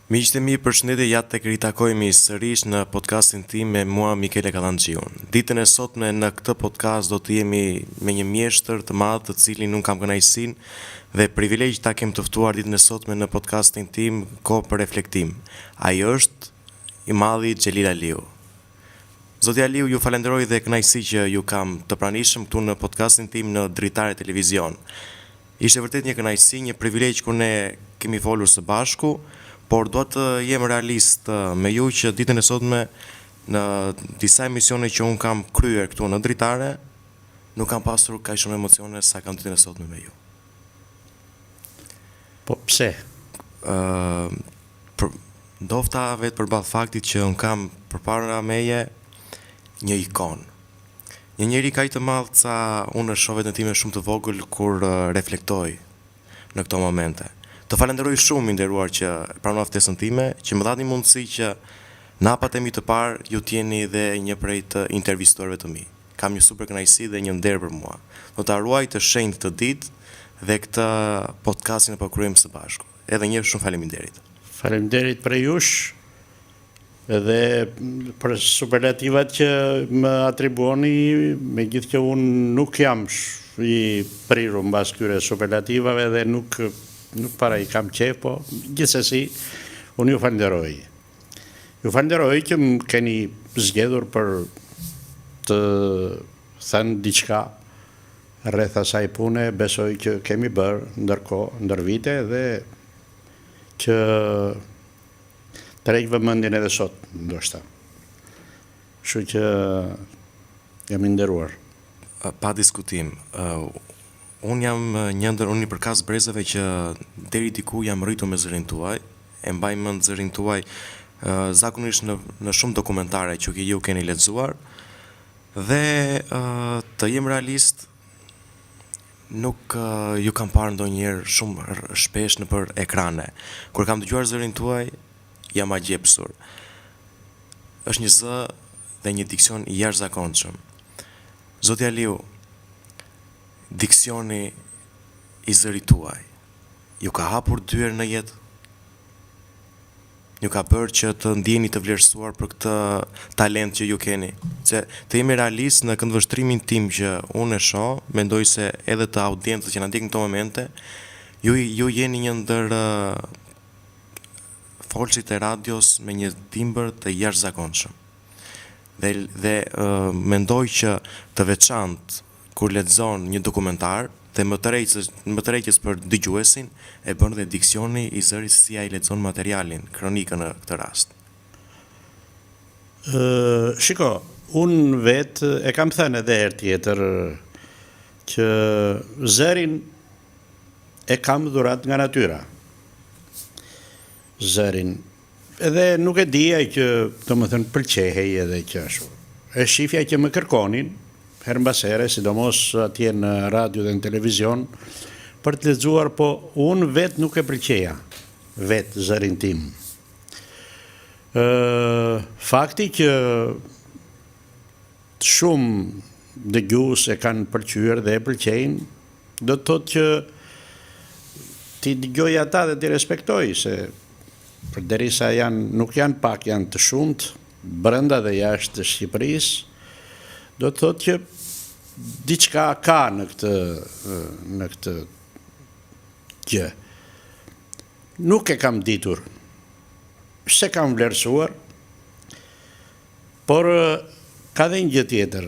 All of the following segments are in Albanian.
Miqtë e mi, përshëndetje, ja tek ritakojmë sërish në podcastin tim me mua Mikele Kallanxhiun. Ditën e sotme në këtë podcast do të jemi me një mjeshtër të madh, të cilin nuk kam kënaqësinë dhe privilegj ta kem të ftuar ditën e sotme në podcastin tim Kohë për reflektim. Ai është i madhi Xhelil Aliu. Zoti Aliu, ju falenderoj dhe kënaqësi që ju kam të pranishëm këtu në podcastin tim në Dritare Televizion. Ishte vërtet një kënaqësi, një privilegj kur ne kemi folur së bashku. Por do të jem realist me ju që ditën e sotme në disa emisione që unë kam kryer këtu në Dritare, nuk kam pasur kaq shumë emocione sa kam ditën e sotme me ju. Po pse? Dofta vetë përballë faktit që unë kam përpara meje një ikon. Një njeri kaq të madh sa unë e shoh vetën time shumë të vogël kur reflektoj në këto momente. Të falenderoj shumë, nderuar, që pranova ftesën time, që më dhani mundësi që në hapat e mi të parë ju t'jeni dhe një prej të intervistuarve të mi. Kam një super kënaqësi dhe një nder për mua. Do ta ruaj të shenjtë të ditë dhe këtë podcastin e përkryejmë së bashku. Edhe një shumë faleminderit. Faleminderit për jush edhe për superlativat që më atribuoni, megjithë që unë nuk jam i prirur mbas këtyre superlativave dhe nuk para i kam qef, po gjithsesi unë ju falenderoj. Ju falenderoj që më keni zgjedhur për të thënë diçka rreth asaj pune, besoj që kemi bërë ndër vite dhe që tërheq vëmendjen edhe sot, ndoshta. Kështu që jam i nderuar. Pa diskutim. Unë jam një ndër unë i përkas brezave që deri diku jam rritur me zërin tuaj, e mbaj mend zërin tuaj zakonisht në shumë dokumentare që ju keni lexuar, dhe të jem realist, nuk ju kam parë ndonjëherë shumë shpesh nëpër ekrane. Kur kam dëgjuar zërin tuaj, jam agjepsur. Është një zë dhe një diksion i jashtëzakonshëm. Zoti Aliu, diksioni i zërit tuaj ju ka hapur dyer në jetë? Ju ka bërë që të ndjeni të vlerësuar për këtë talent që ju keni? Se të jemi realist në këndvështrimin tim që unë e shoh, mendoj se edhe të audiencës që na ndjek në këto momente, ju jeni një ndër folësit e radios me një timbër të jashtëzakonshëm. Dhe mendoj që të veçantë kur lexon një dokumentar dhe më tërheqës për dëgjuesin, e bën dhe diksioni i zërit si ai lexon materialin, kronikën në këtë rast. Shiko, unë vetë e kam thënë edhe herë tjetër që zërin e kam dhurat nga natyra. Zërin. Edhe nuk e dija që, domethënë, pëlqehej edhe që ashtu. E shifja që më kërkonin herë mbas here, sidomos atje në radio dhe në televizion, për të lexuar, po unë vetë nuk e pëlqeja, vetë zërin tim. Fakti që shumë dëgjues e kanë pëlqyer dhe e pëlqejnë, do të thotë që ti dëgjoj ata dhe ti respektoj, se përderisa nuk janë pak, janë të shumt, brenda dhe jashtë të Shqipërisë, do të thotë që diçka ka në këtë gjë. Nuk e kam ditur, se kam vlerësuar, por ka dhe një gjë tjetër.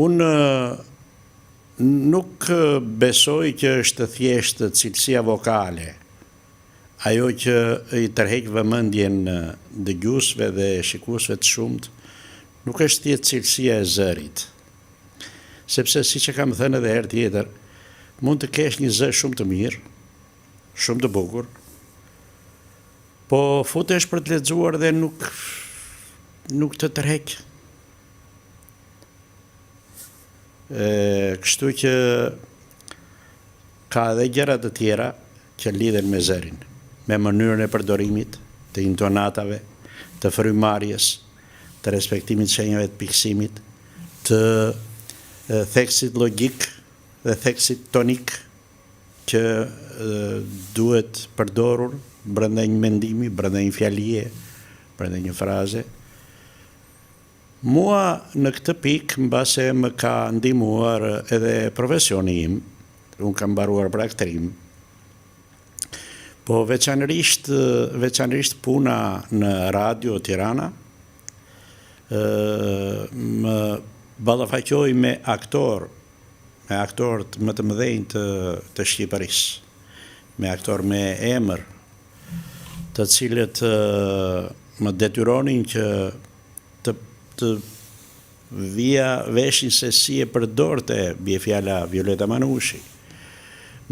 Unë nuk besoj që është thjesht cilësia vokale, ajo që i tërheq vëmendjen dëgjuesve dhe shikuesve të shumt, nuk është thjesht cilësia e zërit. Sepse, siç e kam thënë edhe herë tjetër, mund të kesh një zë shumë të mirë, shumë të bukur, po futesh për të lexuar dhe nuk të tërheq. Kështu që ka edhe gjëra të tjera që lidhen me zërin, me mënyrën e përdorimit, të intonatave, të frymarrjes, të respektimit shenjave të pikësimit, të theksit logjik dhe theksit tonik, që duhet përdorur brenda një mendimi, brenda një fjalie, brenda një fraze. Mua në këtë pikë, mbase më ka ndihmuar edhe profesioni im, unë kam mbaruar për aktrim, po veçanërisht puna në Radio Tirana, më ballafaqoj me aktorët më të mëdhenj të Shqipërisë, me aktorë me emër, të cilët më detyronin që të vija veshin se si e përdorte bie fjala Violeta Manushi,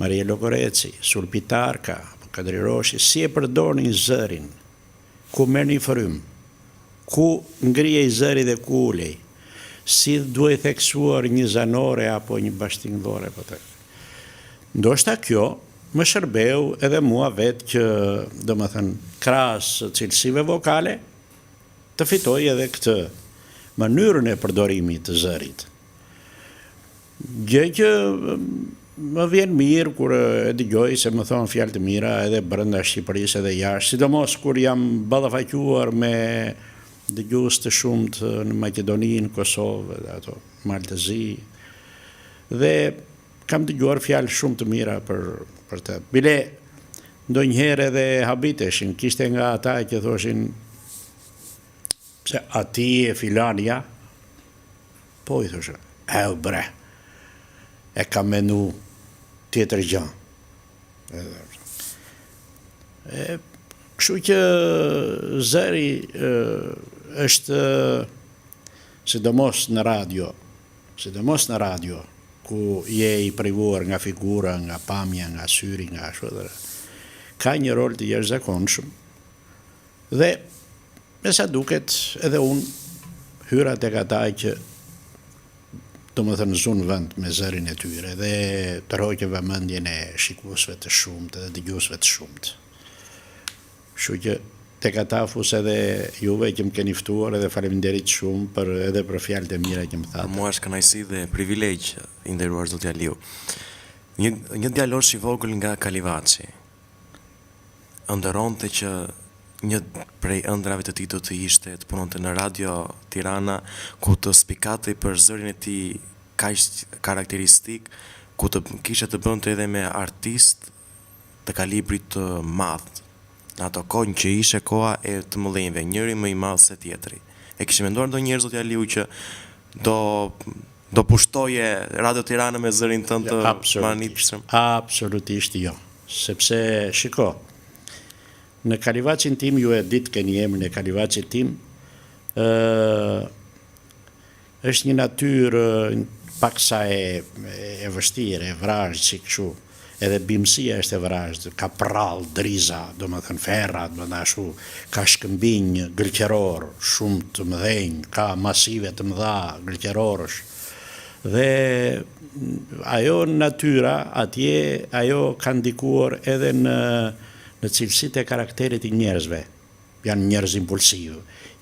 Maria Lokoreci, Sulpi Tarka, Kadri Roshi, si e përdornin zërin, ku merrnin frym, ku ngrihej zëri dhe ku ulej, si duhet theksuar një zanore apo një bashkëtingëllore apo të. Ndoshta kjo më shërbeu edhe mua vetë që, domethënë, krahas cilësive vokale, të fitoj edhe këtë mënyrën e përdorimit të zërit. Gjë që më vjen mirë kur e dëgjoj se më thonë fjalë të mira edhe brenda Shqipërisë edhe jashtë, sidomos kur jam ballafaquar me dëgjues të shumt në Maqedoni, në Kosovë, ato Maltezi, dhe kam dëgjuar fjalë shumë të mira për të. Bile ndonjëherë edhe habiteshin, kishte nga ata që thoshin se ati e filania, po i thoshe, bre, e ka menu tjetër gjë. Kështu që zëri është, sidomos në radio, ku je i privuar nga figura, nga pamja, nga syri, nga ashtu, ka një rol të jashtëzakonshëm. Dhe me sa duket edhe unë hyra tek ata që domethënë zunë vend me zërin e tyre dhe tërhoqë vëmendjen e shikuesve të shumtë dhe dëgjuesve të shumtë. Kështu që tek ata fus edhe juve që më keni ftuar edhe faleminderit shumë edhe për fjalët e mira që më thatë. Mua është kënaqësi dhe privilegj, i nderuar zoti Aliu. Një djalosh i vogël nga Kalivaçi ëndërronte që një prej ëndrave të tij do të ishte të punonte në Radio Tirana, ku të spikatej për zërin e tij kaq karakteristik, ku të kishte të bënte edhe me artist të kalibrit të madh. Në ato kohë që ishte koha e të mëdhenjve, njëri më i madh se tjetri. E kishte menduar ndonjëherë zoti Aliu që do pushtoje Radio Tirana me zërin tënd të manitshëm? Absolutisht jo, sepse shiko, në Kalivaçin tim, ju e ditë keni emrin e Kalivaçit tim, është një natyrë paksa e vështirë, e vrazhd, si kështu, edhe bimësia është e vrazhd, ka prall, driza, domethënë ferra, ashtu, ka shkëmbinj gëlqeror, shumë të mëdhenj, ka masive të mëdha gëlqerorësh. Dhe ajo natyra atje, ajo ka ndikuar edhe në cilësitë e karakterit i njerëzve. Janë njerëz impulsiv,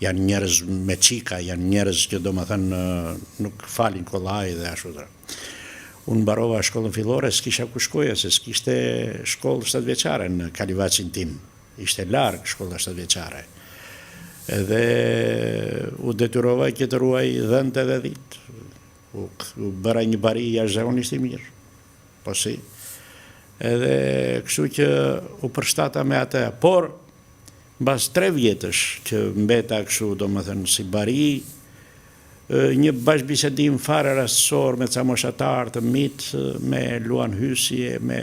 janë njerëz me çika, janë njerëz që domethënë nuk falin kollaj dhe ashtu. Unë mbarova shkollën fillore, s'kisha ku shkoja, se s'kishte shkollë 7 vjeçare në Kalivaçin tim. Ishte larg shkolla 7 vjeçare. Edhe u detyrova që të ruaj dhënët edhe dhitë. U bëra një bari jashtëzakonisht i mirë. Po si. Edhe kështu që u përshtata me atë, por mbas 3 vjetësh që mbeta kështu, domethënë si bari, një bashkëbisedim fare rastësor me ca moshatar të mit, me Luan Hysje, me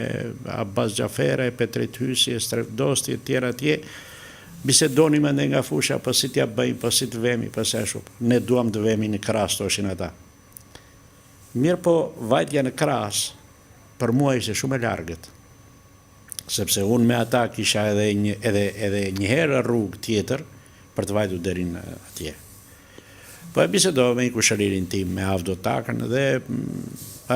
Abbas Xhafere, Petrit Hysje, Strefdosti e tjera atje, bisedonim ende nga fusha, po si t'ja bëjmë, po si të vemi, po si ashtu. Ne duam të vemi në Kras, thoshin ata. Mirë po, vajtja në Kras, për mua ishte shumë e largët, sepse unë me ata kisha edhe një herë rrugë tjetër për të vajtur deri atje. Po e bisedova me një kushëririn tim, me Avdo Takën, dhe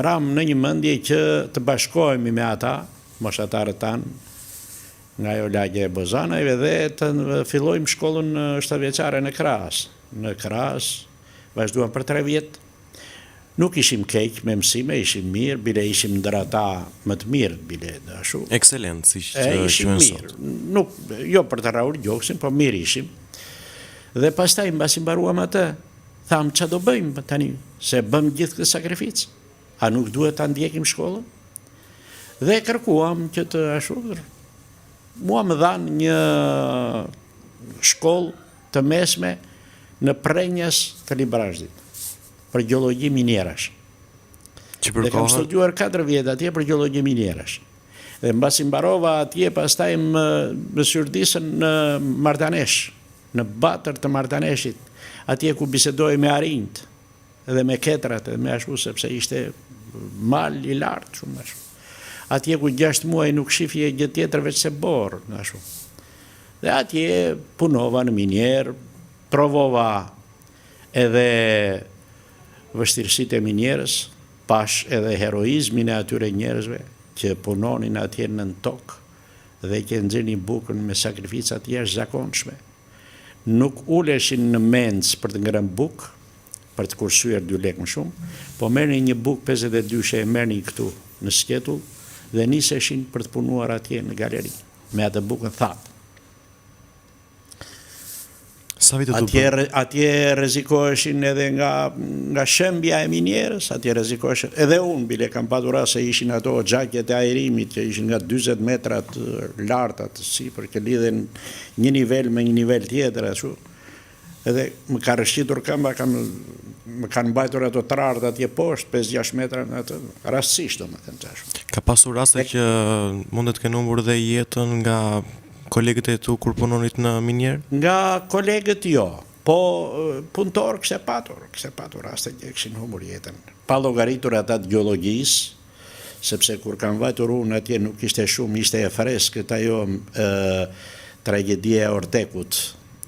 ram në një mendje që të bashkohemi me ata, moshatarët tanë, nga ajo lagje e Bozanajve, dhe të fillojmë shkollën 7 vjeçare në Kras. Në Kras vazhduam për 3 vjet. Nuk ishim keq me mësime, ishim mirë, bile ishim ndër ata më të mirë, bile ashtu. Excelent, si që Ishim mirë. Nuk, jo për të raur gjoksin, po mirë ishim. Dhe pastaj mbasi mbaruam atë, thamë që do bëjmë tani, se bëm gjithë këtë sakrificë. A nuk duhet ta ndjekim shkollën? Dhe kërkuam që të ashtu. Mua më dhanë një shkollë të mesme në Prenjas të Librazhdit, për gjeologji minierash. Dhe kam studiuar 4 vjet atje për gjeologji minierash. Dhe mbasi mbarova atje, pastaj më syrdisën në Martanesh, në Batër të Martaneshit, atje ku bisedoj me arinjt dhe me ketrat dhe me ashtu, sepse ishte mal i lartë shumë ashtu. Atje ku 6 muaj nuk shifje gjë tjetër veç se borë, ashtu. Dhe atje punova në minier, provova edhe vështirësitë e minierës, pash edhe heroizmin e atyre njerëzve që punonin atje në tokë dhe që nxjerrin bukën me sakrificat jashtëzakonshme. Nuk uleshin në mendës për të ngrënë bukë, për të kursyer 2 lekë më shumë, po merrnin një bukë 52 e merrnin këtu në skjetull dhe niseshin për të punuar atje në galeri, me atë bukën thatë. Atje rrezikoheshin edhe nga shembja e minierës, atje rrezikoheshin, edhe unë bile kam patur rast se ishin ato xhaket e ajrimit që ishin nga 40 metra të larta të sipër, që lidhen një nivel me një nivel tjetër ashtu. Edhe më ka rëshqitur më kanë mbajtur ato trartë atje poshtë, 5-6 metra në atë, rastësisht domethënë çashtu. Ka pasur raste që mundet të kenë humbur dhe jetën nga kolegët e tu kur punonit në minier? Nga kolegët jo, po punëtor kështë patur raste që kishin humbur jetën. Pa llogaritur ata të gjeologjisë, sepse kur kam vajtur unë atje nuk ishte shumë, ishte e freskët ajo tragjedia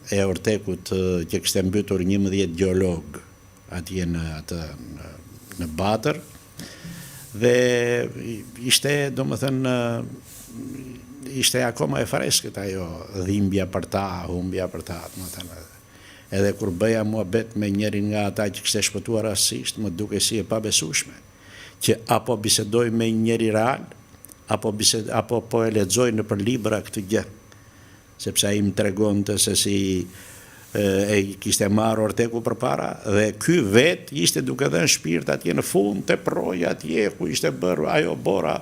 e Ortekut që kishte mbytur 11 gjeolog atje në Batër, dhe ishte domethënë ishte akoma e freskët ajo dhimbja për ta, humbja për ta, domethënë. Edhe kur bëja muhabet me njërin nga ata që kishte shpëtuar rastësisht, më duke si e pabesueshme, që apo bisedoj me njëri real, apo po e lexoj nëpër libra këtë gjë, sepse ai më tregonte se si e kishte marrë Orteku përpara, dhe ky vet ishte duke dhënë shpirt atje në fund të proja atje ku ishte bërë ajo bora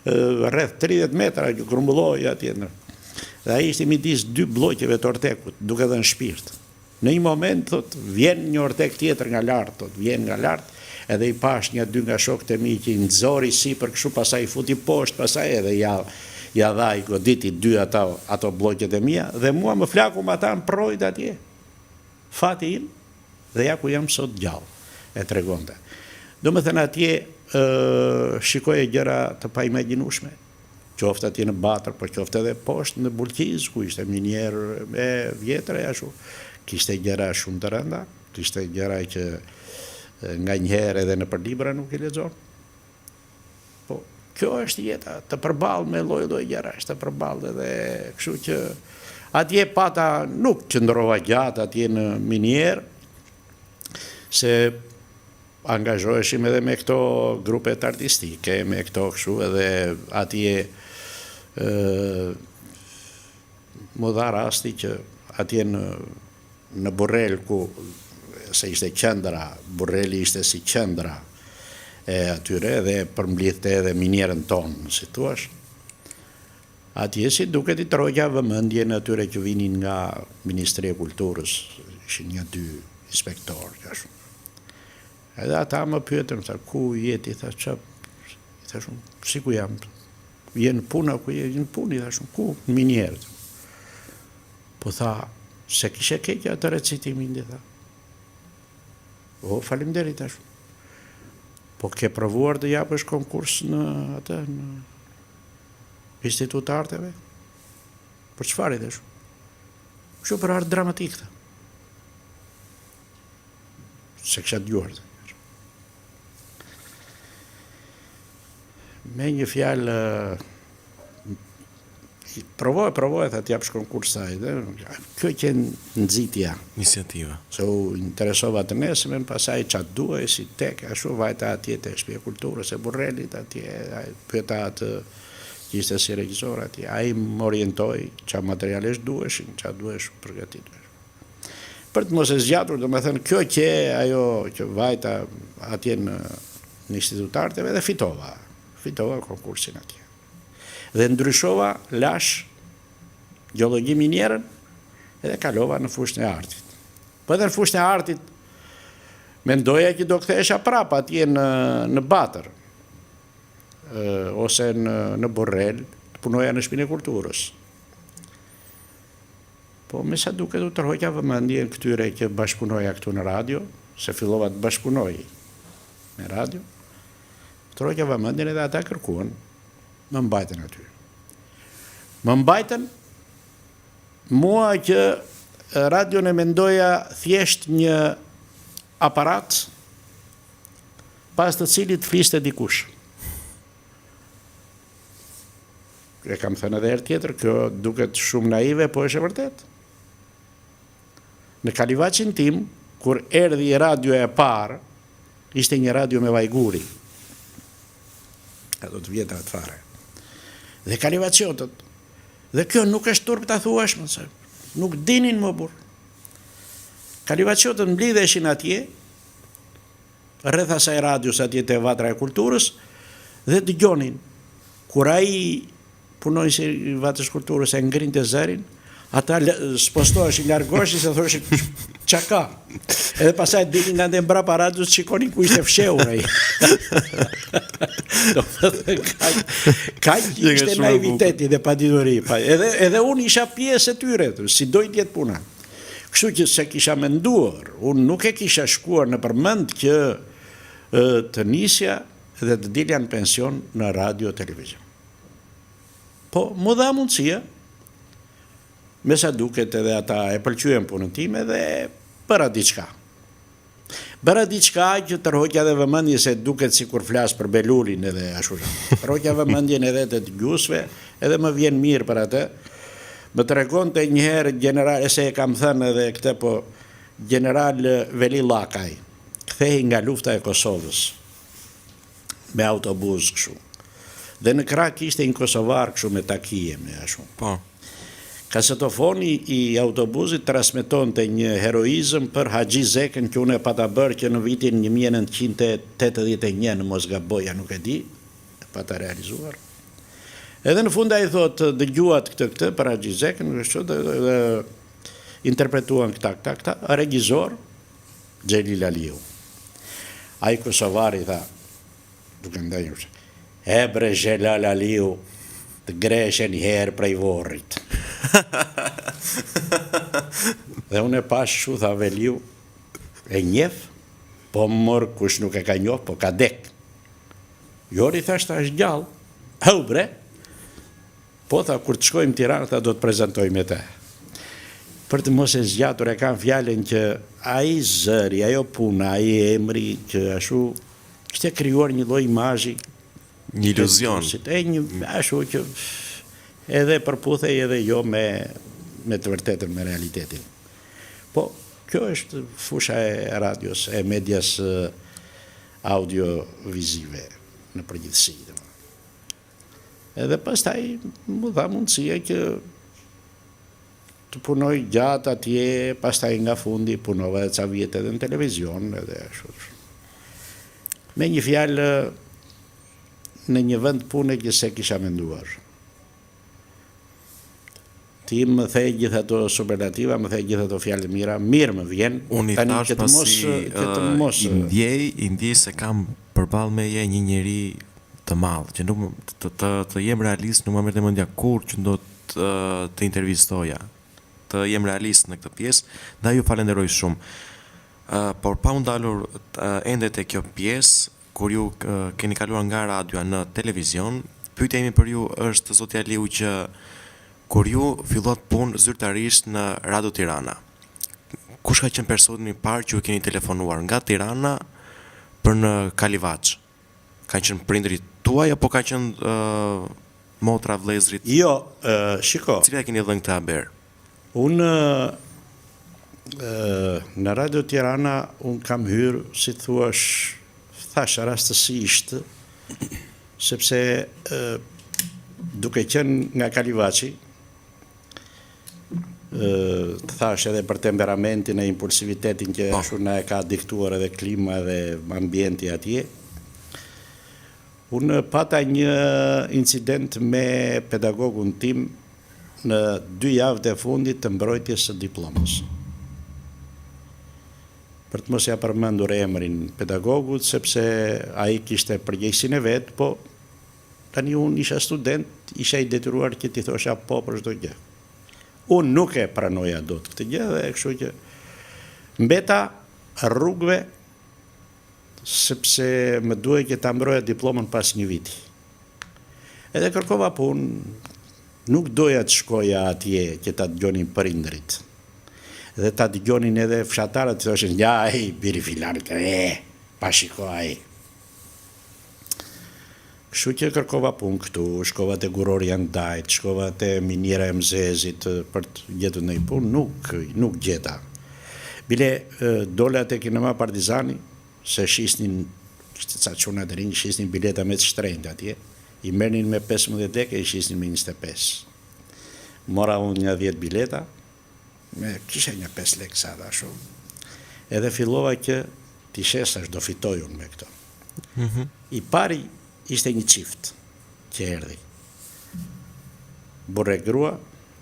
rreth 30 metra që grumbulloi atje. Dhe ai ishte midis 2 bllokeve të Ortekut, duke dhënë shpirt. Në një moment thot vjen një Ortek tjetër nga lart, vjen nga lart, edhe i pash 2 nga shokët e mi që i nxori sipër kështu, pastaj i futi poshtë, pastaj edhe ja dha i goditi 2 ato bloket e mia, dhe mua më flaku me ata në projt atje. Fati im, dhe ja ku jam sot gjallë, e tregonte. Domethënë atje shikoje gjëra të paimagjinueshme, qoftë atje në Batër, por qoftë edhe poshtë në Bulqiz, ku ishte minier e vjetër e ashtu. Kishte gjëra shumë të rënda, kishte gjëra që nga njëherë edhe në për libra nuk i lexon. Po, kjo është jeta, të përballë me lloj-lloj gjërash, të përballë edhe kështu që atje pata nuk qëndrova gjatë atje në minier, se angazhoheshim edhe me këto grupet artistike, me këto kështu, edhe atje më dha rasti që atje në Burrel, ku se ishte qendra, Burreli ishte si qendra e atyre, dhe përmblidhte edhe minierën tonë, si thuash. Atje si duket i trojja vëmendje në atyre që vinin nga Ministria e Kulturës, ishin 1-2 inspektorë ashtu. Edhe ata më pyetën, tha, ku jeti, tha, çfarë? Thashun, si ku jam? Jenë puna, ku jenë punë, thashun, ku? Në minierë. Po tha, se kishe keqja atë recitimin, tha. O, faleminderit, thashun. Po ke provuar të japësh konkurs në atë, në Institut të Arteve? Për çfarë, thashun? Kështu për art dramatik, tha. Se kisha dëgjuar, tha. Me një fjalë Provoj, tha t'japsh konkurs saj. Kjo që nxitja. Iniciativa. Se u interesova të nesëmen, pasaj qatë duaj, si tek, ashtu vajta atje të shtëpia e kulturës e Burrelit, atje, pyeta atë që ishte si regjisor atje, ai më orientoi qa materialisht duheshin, qa duhesh përgatitur. Për të mos e zgjatur, do me thënë, kjo që ajo që vajta atje në Institut Arteve dhe fitova konkursin atje. Dhe ndryshova lash geologi minierën edhe kalova në fushën e artit. Po edhe në fushën e artit mendoja që do kthehesha prapa atje në Batër ose në Borrell, të punoja në shtëpinë e kulturës. Po me sa duket u tërhoqja vëmendjen këtyre që bashkëpunoja këtu në radio, se fillova të bashkëpunoj me radio, tërhoqja vëmendjen edhe ata kërkuan, më mbajten aty. Më mbajten mua që radion e mendoja thjesht një aparat pas të cilit fliste dikush. E kam thënë edhe herë tjetër, kjo duket shumë naive, po është e vërtet. Në Kalivacin tim, kur erdhi radio e parë, ishte një radio me vajguri. Ato të vjetra të fare. Dhe Kalivaciotët. Dhe kjo nuk është turp të thuashme, se nuk dinin më burë. Kalivaciotët mblidheshin atje, rreth asaj radios atje te Vatra e Kulturës, dhe dëgjonin. Kur ai punojnë si Vatrës Kulturës e ngrin të zërin, ata spostoheshin, largoheshin se thoshin qa ka. Edhe pasaj dilin nga ndë mbrapa radios, shikonin ku ishte fshehur ai. Ka ishte naiviteti dhe padituri. Edhe unë isha pjesë e tyre, si dojt jetë puna. Kështu që se kisha menduar, unë nuk e kisha shkuar në përmend që të nisja dhe të dilja në pension në radio televizion. Po, më dha mundësia, me sa duket edhe ata e pëlqyen punën time dhe bëra diçka. Bëra diçka që tërhoqja dhe vëmendje se duket si kur flas për Belulin edhe ashtu. Tërhoqja vëmendjen edhe të dëgjuesve, edhe më vjen mirë për atë. Më tregonte një herë general, se e kam thënë edhe këtë, po general Veli Llakaj, kthehej nga lufta e Kosovës me autobus kështu. Dhe në krah kishte një kosovar kështu me takije me ashtu. Po. Kasetofoni i autobusit transmetonte një heroizëm për Haxhi Zekën që unë e pata bërë që në vitin 1981 në Mosgaboja, nuk e di, e pata realizuar. Edhe në fund ai thotë dëgjuat këtë për Haxhi Zekën, dhe interpretuan këta, regjizor Xhelil Aliu. Ai kosovari tha, duke ndajur, bre Xhelal Aliu, të greshe një herë prej vorrit. Dhe unë e pash shu, tha Veliu, e njef, po mërë kush nuk e ka njoh, po ka dek. Jori thashta është gjallë, hau bre, po tha kur të shkojmë Tiranë, tha do të prezentojmë te. Për të mos e zgjatur e kam fjallën që ai zëri, ajo puna, ai emri, që ashtu, kështë e krijuar një lloj imazhi, një iluzion. Ashtu që edhe përputhej edhe jo me të vërtetën, me realitetin. Po, kjo është fusha e radios, e medias audio-vizive në përgjithësi. Edhe pastaj më dha mundësia që të punoj gjatë atje, pastaj nga fundi punova edhe ca vjet edhe në televizion, edhe ashtu. Me një fjalë, në një vend pune që se kisha menduar. Ti më thej gjitha ato superlativa, më thej gjitha ato fjalë mira, mirë më vjen. Unë i thash pasi i ndjej se kam përballë me një njeri të madh, që nuk të jem realist, nuk më merr mendja kur që do të intervistoja. Të jem realist në këtë pjesë, dhe ju falenderoj shumë. Por pa u ndalur ende te kjo pjesë, kur ju keni kaluar nga radioa në televizion, pyetja ime për ju është, zoti Aliu, që kur ju fillot punë zyrtarisht në Radio Tirana, kush ka qenë personi i parë që ju keni telefonuar nga Tirana për në Kalivaç? Ka qenë prindrit tuaj apo ka qenë motra, vlezrit? Jo, shiko. Cila keni dhënë këtë haber? Unë në Radio Tirana unë kam hyrë, si thuash, thash rastësisht, sepse duke qenë nga Kalivaçi, të thash edhe për temperamentin e impulsivitetin që ashtu na e ka diktuar edhe klima dhe ambienti atje, unë pata një incident me pedagogun tim në 2 javët e fundit të mbrojtjes së diplomës. Për të mos ja përmendur emrin pedagogut, sepse ai kishte përgjegjësinë e vet, po tani unë isha student, isha i detyruar që t'i thosha po për çdo gjë. Unë nuk e pranoja dot këtë gjë dhe kështu që mbeta rrugëve sepse më duhej që ta mbroja diplomën pas një viti. Edhe kërkova punë, nuk doja të shkoja atje që ta dëgjonin prindrit. Dhe ta dëgjonin edhe fshatarët të thoshin, ja, ai, biri filanit, pa shiko ai. Kështu që kërkova punë këtu, shkova te Gurori Andajt, shkova te Miniera e Mzezit për të gjetur ndonjë punë, nuk gjeta. Bile dola te kinema Partizani, se shisnin, ca çuna të rinj shisnin bileta me të shtrenjtë atje, i merrnin me 15 lekë, i shisnin me 25. Mora unë një 10 bileta, kisha një 5 lekë sa da shumë. Edhe fillova që t'i shesash, do fitoj unë me këto. I pari ishte një qift që erdhi. Burre grua,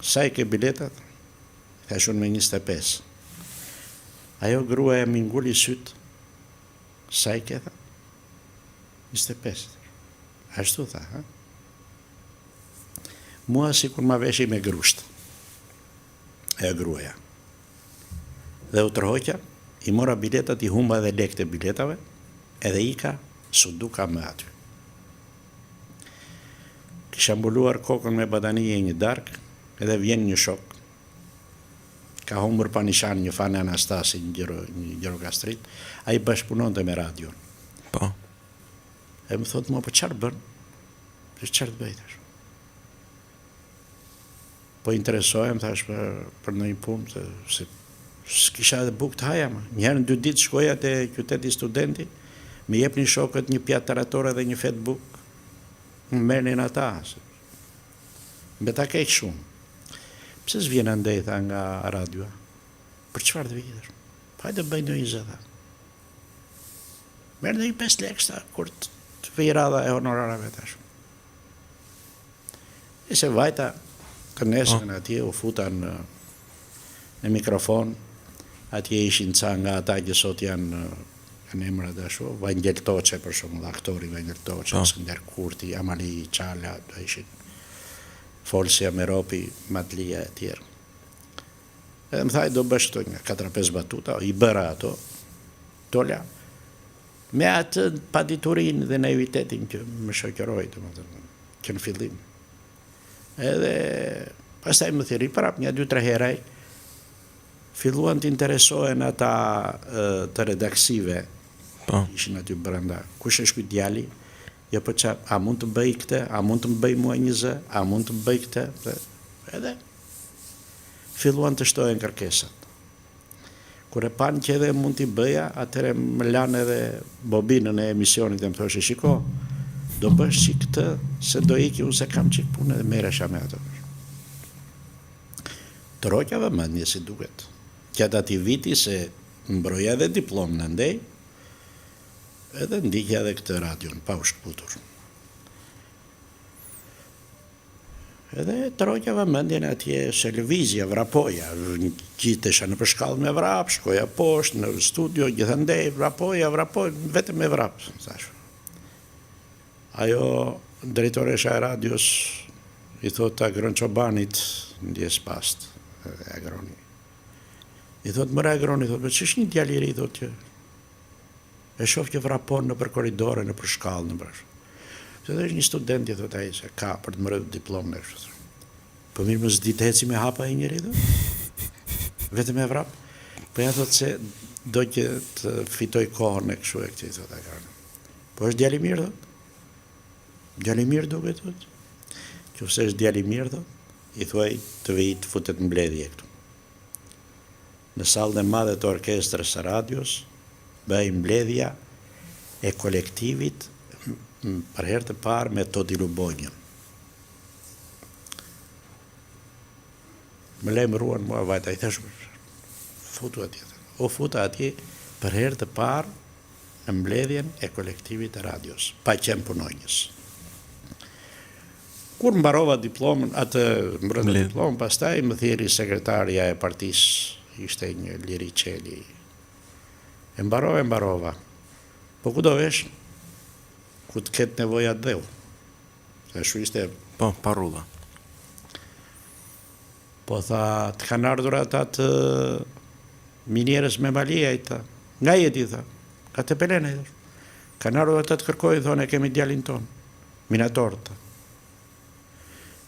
sa i ke biletat? Thash unë me 25. Ajo grua e mingulli syt, sa i ke tha? 25. Ashtu tha, ha? Mua si kur ma veshi me grusht. E gruaja. Dhe u tërhoqja, i mora biletat, i humba dhe lekët e biletave, edhe ika, su duka me aty. Kisha mbuluar kokën me badanije një darkë, edhe vjen një shok. Ka humbur pa nishan një fanë Anastasi, një Gjirokastrit, a i bashkëpunonte me radion. Po. E më thotë mua, po qarë bën? Qarë të bëjtash? Po interesohem, thash, për në një punë, se s'kisha edhe bukë të haja, ma. Njëherë në 2 ditë shkoja te qyteti studenti, me jep një shokët një pjatë taratora dhe një fet bukë, më merrnin ata. Mbeta keq shumë. Pse s'vjen andej, tha, nga radioa? Për çfarë të vitesh? Hajde bëj ndonjë zë, tha. Merr ndonjë 5 lekë, tha, kur të vej radha e honorarave tash. E se vajta të nesën atje, u futa në mikrofon, atje ishin ca nga ata që sot janë emra dhe shu, Vangel Toçe për shumë, aktori Vangel Toçe, Skënder Kurti, Amali Çala, do ishin Folsia Meropi, Matlia e tjerë. Edhe më thaj, do bësh këto nga 4-5 batuta, i bëra ato, tola, me atë paditurin dhe naivitetin që më shoqëroi, që në fillim. Edhe pastaj më thiri prap një 2-3 heraj, filluan të interesohen ata të redaksive, ishin aty brenda. Kush është ky djali? Jo, po qa, a mund të bëj këtë? A mund të më bëj mua një zë? A mund të më bëj këtë? Edhe filluan të shtohen kërkesat. Kur e pan që edhe mund t'i bëja, atëre më lanë edhe bobinën e emisionit dhe më thoshe, shiko, do bësh që këtë, se do iki unë se kam qik punë edhe meresha me ato. Të roqjave mendje si duket. Gjatë ati viti se mbroja edhe diplom në ndej, edhe ndikja edhe këtë radion, pa u shkputur. Edhe të roqjave mendjen atje se lëvizja, vrapoja, gjithesha në përshkallë me vrap, shkoja poshtë, në studio, gjithandej, vrapoja, vetëm me vrap, thash. Ajo drejtoresha e radios i thot Agron Çobanit, ndjes past, Agroni. I thot, mëra Agroni, thot, që është një djaliri, thot që e shof që vrapon në për koridore, në për shkallë, në për. Se dhe është një student, i thot aji, se ka për të mërë diplom në është. Po mirë më s'di të heci me hapa e njëri, thot? Vetëm e vrap? Po ja thot se do që të fitoj kohën e këshu e këti, thot Agroni. Po është djali mirë, thot? Djali mirë duke, thot? Qofse është djali mirë, thot, i thuaj të vijë të futet mbledhje këtu. Në sallën e madhe të orkestrës së radios, bëhej mbledhja e kolektivit për herë të parë me Todi Lubonjën. Më lajmëruan mua vajta, i thash, futu atje. O futa atje për herë të parë në mbledhjen e kolektivit të radios, pa qenë punonjës. Kur mbarova diplomën, diplomën, pastaj më thiri sekretarja e partisë, ishte një Liri Qeli. E mbarova. Po ku do vesh? Ku të ketë nevoja dheu. Shu ishte... Po, parulla. Po tha, të kanë ardhur ata të minierës me Malia, i tha. Nga jeti, tha. Ka të pelene, i tha. Kanë ardhur ata të kërkojnë, thonë, e kemi djalin tonë. Minator, tha.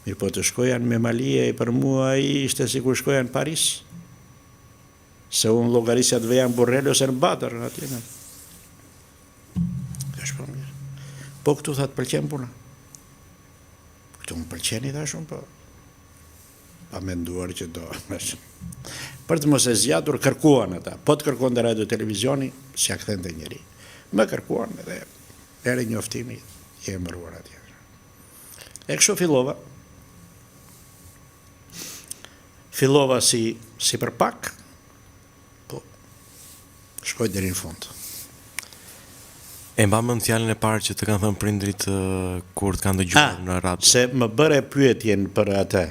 Mirë po të shkojan me Malia, i për mua i ishte si kur shkojan Paris. Se unë llogarisja të vejan Burrelli ose në Batër, atje në. Po këtu tha të pëlqen puna. Këtu më pëlqeni, tha shumë, po. Pa menduar që do. Për të mos e zgjatur, kërkuan ata. Po të kërkuan dhe radio televizioni, s'ja kthente njëri. Më kërkuan edhe ere njoftimi i emëruar atje. E kështu fillova. Fillova si për pak, shkoj deri në fund. E mba mend fjalën e parë që të kanë thënë prindrit kur të kanë dëgjuar në radio. Se më bëre pyetjen për atë.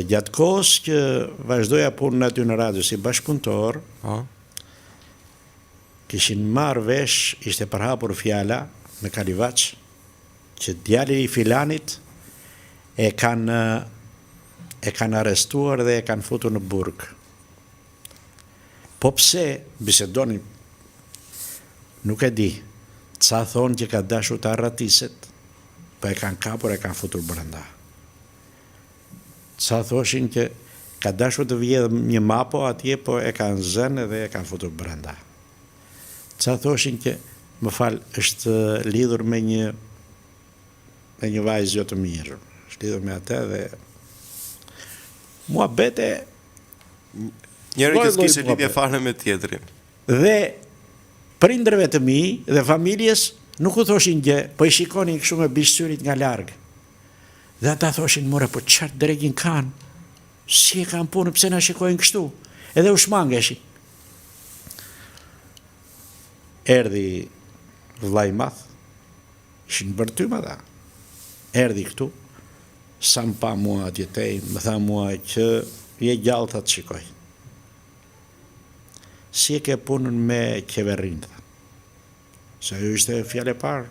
Gjatë kohës që vazhdoja punën aty në radio si bashkëpunëtor, kishin marrë vesh, ishte përhapur fjala me Kalivaç, që djali i filanit e kanë arrestuar dhe e kanë futur në burg. Po pse bisedoni, nuk e di, ca thonë që ka dashur të arratiset, po e kanë kapur e kanë futur brenda. Ca thoshin që ka dashur të vjedhë një mapo atje, po e kanë zënë dhe e kanë futur brenda. Ca thoshin që, më falë, është lidhur me një vajzë jo të mirë. Është lidhur me atë dhe mua bete njëri që s'kishte lidhje fare me tjetrin. Dhe prindërve të mi dhe familjes nuk u thoshin gjë, po i shikonin kështu me bishtyrit nga larg. Dhe ata thoshin, more, po çfarë dregin kanë? Si e kanë punë, pse na shikojnë kështu? Edhe u shmangeshin. Erdhi vllai i madh, ishin bërtym ata. Erdhi këtu, sa më pa mua atje tej, më tha mua që je gjallë ta të shikoj. Si e ke punën me qeverin, tha. Se ajo ishte fjale parë.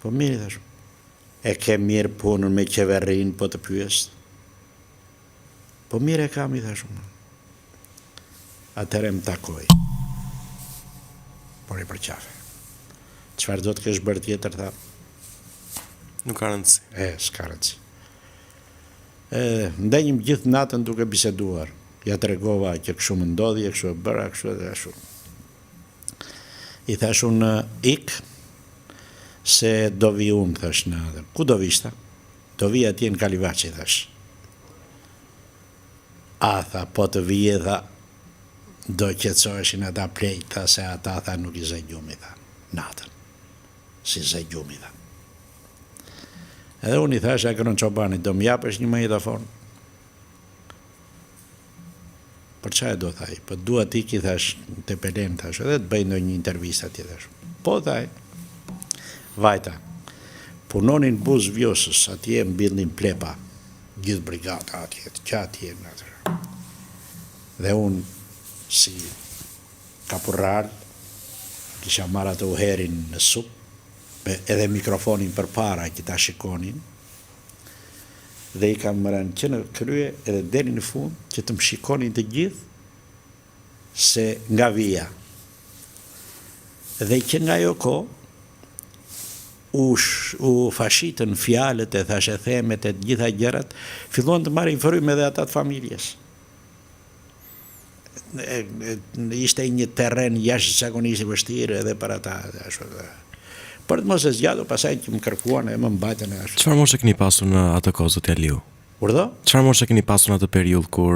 Po mirë, thash. E ke mirë punën me qeverin, po të pyes. Po mirë e kam, i thash. Atëre më takoj. Por i për qafe. Çfarë do të kesh bërë tjetër, tha? Nuk ka rëndësi. S'ka rëndësi. Ndenjëm gjithë natën duke biseduar. Ja të regova që këshu më ndodhi, këshu e bëra, këshu edhe ashu. I thash unë ik, se do vi unë, thash në adhe. Ku do vishta? Do vi atje në Kalivaç, i thash. A, tha, po të vije, tha, do qetësoheshin ata plejt, tha, se ata, tha, nuk i zë gjumi, tha, natën. Si zë gjumi, tha. Edhe unë i thash, Akron Çobani, do m'japësh një magnetofon? Për çfarë do, thaj? Po dua ti ki, thash, te Pelen, thash, edhe të bëj ndonjë intervistë atje, thash. Po, thaj. Vajta. Punonin Buz Vjosës, atje mbillnin plepa, gjithë brigata atje, të qatje, atje. Dhe unë, si kapurrar, kisha marrë atë uherin në sup, edhe mikrofonin për para që ta shikonin, dhe i kam mërën që në krye edhe deri në fund që të më shikonin të gjithë se nga vija. Dhe që nga jo ko u fashitën fjalët e thashe themet e të gjitha gjërat, fillon të marrin frymë edhe ata të familjes. Ishte një terren jashtëzakonisht i vështirë edhe për ata. Për të mos e zgjatur, pasaj që më kërkuan e më mbajtën e ashtu. Çfarë moshe keni pasur në atë kohë, zoti Aliu? Urdhë? Çfarë moshe keni pasur në atë periudhë kur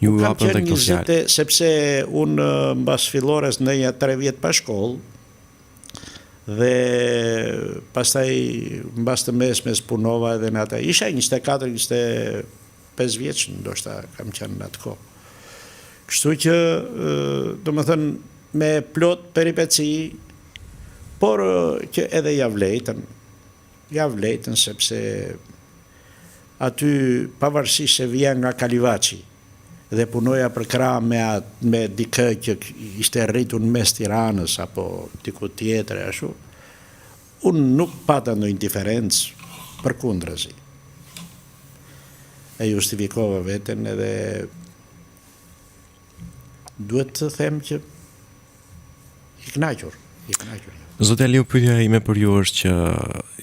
ju hapën tek këto fjalë? Sepse unë mbas fillores ndonjë 3 vjet pa shkollë, dhe pastaj mbas të mesmes punova edhe në ata. Isha 24-25 vjeç, ndoshta kam qenë në atë kohë. Kështu që, domethënë, me plot peripeci, por që edhe ja vlejtën sepse aty pavarësisht se vjen nga Kalivaçi dhe punoja për krah me dikë që ishte rritur në mes Tiranës apo diku tjetër ashtu, unë nuk pata ndonjë diferencë, përkundrazi. E justifikova veten edhe duhet të them që i kënaqur. Zoti Aliu, pyetja ime për ju është që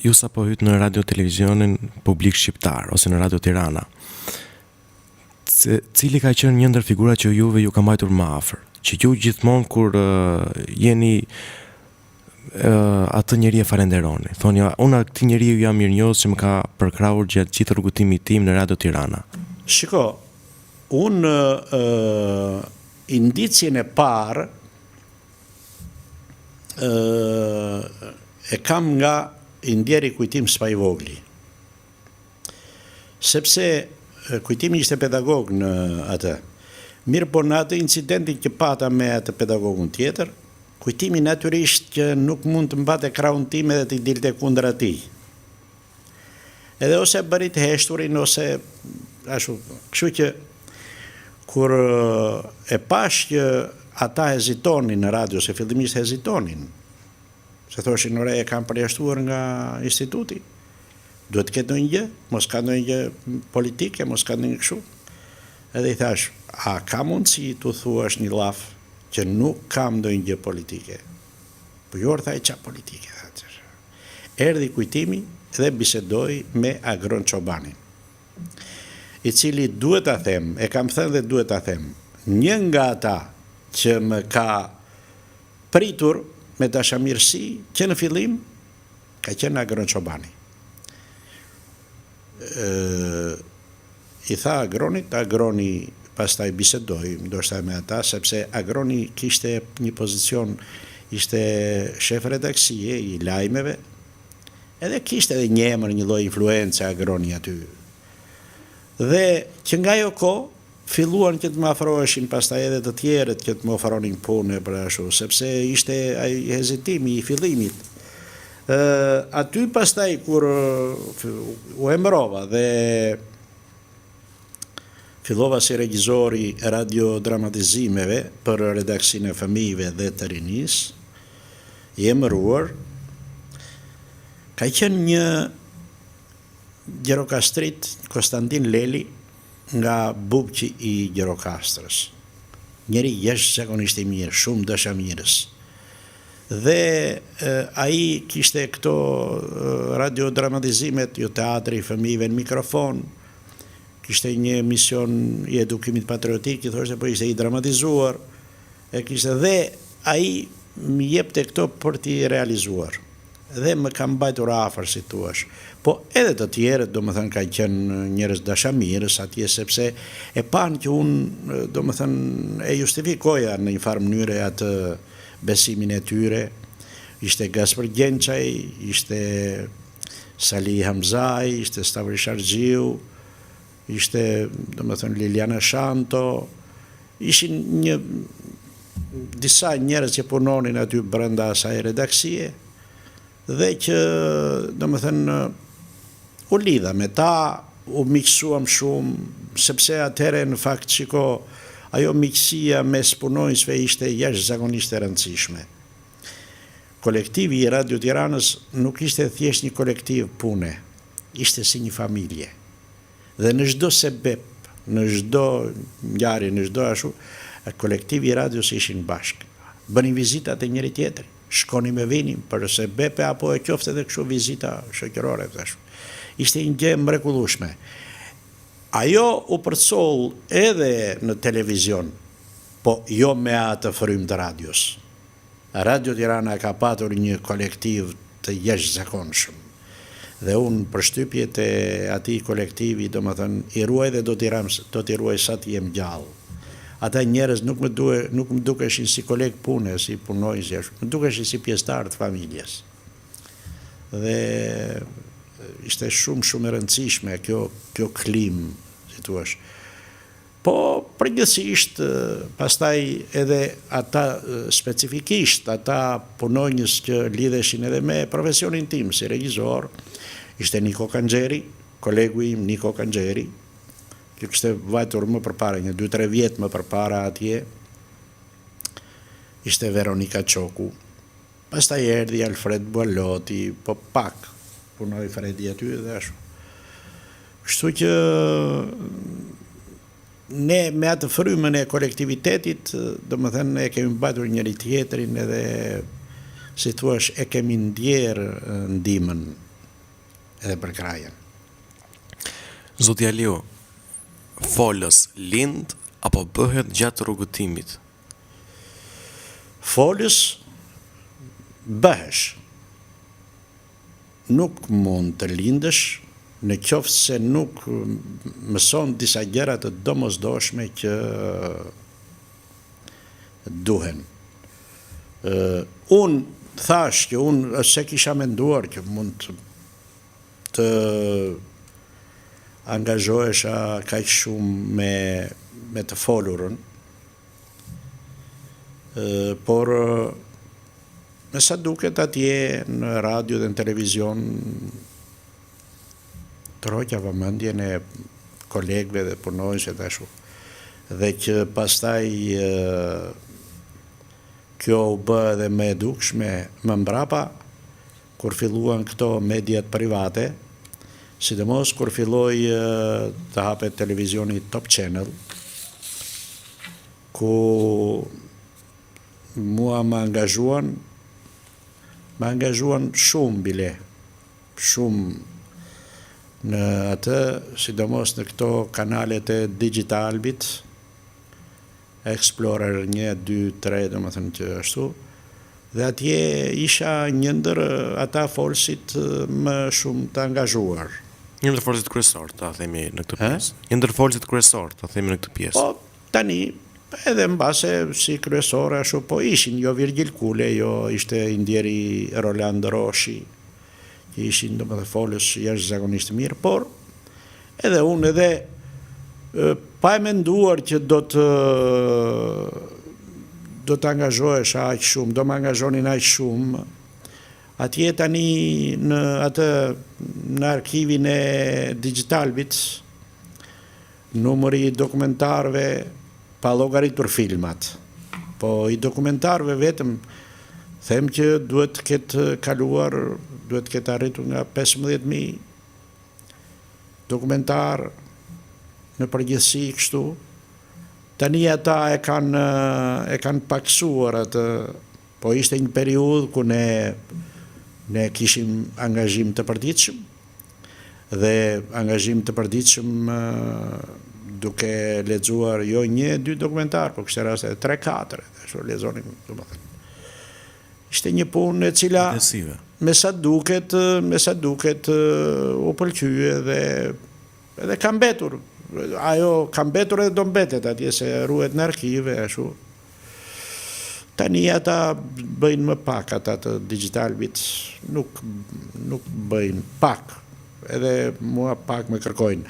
ju sapo hyt në radio televizionin publik shqiptar ose në Radio Tirana. Cili ka qenë një ndër figurat që juve ju ka mbajtur më afër, që ju gjithmonë kur jeni atë njeri e falenderoni. Thoni, unë këtij njeriu jam mirënjohës që më ka përkrahur gjatë gjithë rrugëtimit tim në Radio Tirana. Shiko, unë indicjen e parë e kam nga Indjeri Kujtim Spajvogli. Sepse Kujtimi ishte pedagog në atë. Mirë, por në atë incidentin që pata me atë pedagogun tjetër, Kujtimi natyrisht që nuk mund të mbate krahun tim edhe të dilte kundër atij. Edhe ose bëri të heshturin ose ashtu. Kështu që kur e pash që ata hezitonin në radio, se fillimisht hezitonin, se thoshin ore e kam përjashtuar nga instituti, duhet të ketë ndonjë gjë, mos ka ndonjë gjë politike, mos ka ndonjë kështu. Edhe i thash, a ka mundësi tu thuash një llaf që nuk kam ndonjë gjë politike? Po jo, tha, qa politike? Erdhi Kujtimi dhe bisedoi me Agron Çobanin, i cili duhet ta them, e kam thënë dhe duhet ta them, një nga ata që më ka pritur me dashamirësi që në fillim ka qenë Agron Çobani. I tha Agronit, Agroni pastaj bisedoi, ndoshta me ata, sepse Agroni kishte një pozicion, ishte shef redaksie i lajmeve, edhe kishte edhe një emër, një lloj influence Agroni aty. Dhe që nga ajo kohë filluan që të më afroheshin pastaj edhe të tjerët që të më ofronin punë për ashtu, sepse ishte ai hezitimi i fillimit. Aty pastaj kur u emërova dhe fillova si regjizori radiodramatizimeve për redaksinë e fëmijëve dhe të rinisë, i emëruar, ka qenë një Gjirokastrit, Konstantin Leli, nga Bubqi i Gjirokastrës. Njeri jashtëzakonisht i mirë, shumë dashamirës. Dhe ai kishte këto radiodramatizimet, jo teatri i fëmijëve në mikrofon, kishte një emision i edukimit patriotik, që thoshte po ishte i dramatizuar, e kishte dhe ai më jepte këto për t'i realizuar. Dhe më kam mbajtur afër, si thuash. Po edhe të tjerët, domethënë, ka qenë njerëz dashamirës atje, sepse e panë që unë, domethënë, e justifikoja në një farë mënyrë atë besimin e tyre. Ishte Gaspar Gjençaj, ishte Salih Hamzaj, ishte Stavri Sharxhiu, ishte, domethënë, Liliana Shanto, ishin disa njerëz që punonin aty brenda asaj redaksie, dhe që, domethënë, u lidha me ta, u miqësuam shumë, sepse atëherë në fakt shiko, ajo miqësia mes punonjësve ishte jashtëzakonisht e rëndësishme. Kolektivi i Radio Tiranës nuk ishte thjesht një kolektiv pune, ishte si një familje. Dhe në çdo sebep, në çdo ngjarje, në çdo ashtu, kolektivi i radios ishin bashkë. Bënin vizitat e njëri tjetrit, shkonim e vinim për sebepe apo e qofte edhe kështu vizita shoqërore ashtu. Ishte një gjë mrekullueshme. Ajo u përcoll edhe në televizion, po jo me atë frymë të radios. Radio Tirana ka patur një kolektiv të jashtëzakonshëm. Dhe unë për shtypjet e atij kolektivi, domethënë, i ruaj dhe do t'i ruaj sa të jem gjallë. Ata njerëz nuk më dukeshin si koleg pune, si punojës, më dukeshin si pjesëtar të familjes. Dhe ishte shumë e rëndësishme kjo klim, si thua. Po përgjithsisht pastaj edhe ata specifikisht ata punonjës që lidheshin edhe me profesionin tim si regjisor, ishte Niko Kanxheri, kolegu im Niko Kanxheri, që kishte vajtur më përpara, një 2-3 vjet më përpara atje. Ishte Veronika Çoku. Pastaj erdhi Alfred Bualloti, po pak punoi Fredi aty dhe ashtu. Kështu që ne me atë frymën e kolektivitetit, domethënë e kemi mbajtur njëri tjetrin edhe, si thua, e kemi ndjerë ndihmën edhe për krajen. Zoti Aliu, folës lind apo bëhet gjatë rrugëtimit? Folës bëhesh. Nuk mund të lindësh në qoftë se nuk mëson disa gjëra të domosdoshme që duhen. Unë thash që unë se kisha menduar që mund të angazhohesha kaq shumë me të folurën, por me sa duket atje në radio dhe në televizion troqa vëmendjen e kolegëve dhe punonjësve dhe ashtu. Dhe që pastaj kjo u bë edhe më e dukshme më mbrapa, kur filluan këto mediat private, sidomos kur filloi të hapet televizioni Top Channel, ku mua më angazhuan shumë bile, shumë në atë, sidomos në këto kanalet e Digitalbit, Explorer 1, 2, 3, domethënë që ashtu, dhe atje isha një ndër ata folësit më shumë të angazhuar. Një ndër folësit kryesor, ta themi në këtë pjesë. Një ndër folësit kryesor, ta themi në këtë pjesë. Po, tani, edhe mbase si kryesore ashtu, po ishin jo Virgil Kule, jo ishte indjeri Roland Roshi, që ishin domethënë folës jashtëzakonisht mirë, por edhe unë edhe pa e menduar që do të angazhohesh aq shumë, do më angazhonin aq shumë, atje tani në arkivin e Digitalbit, numëri i dokumentarëve pa llogaritur filmat. Po i dokumentarëve vetëm them që duhet të ketë kaluar, duhet të ketë arritur nga 15.000 dokumentar në përgjithësi kështu. Tani ata e kanë paksuar atë, po ishte një periudhë ku ne kishim angazhim të përditshëm dhe angazhim të përditshëm duke lexuar jo 1-2 dokumentar, po kishte raste 3-4, ashtu lexonim domethënë. Ishte një punë e cila me sa duket u pëlqye dhe edhe ka mbetur. Ajo ka mbetur edhe do mbetet atje se ruhet në arkive ashtu. Tani ata bëjnë më pak, ata të Digitalbit nuk bëjnë pak. Edhe mua pak më kërkojnë.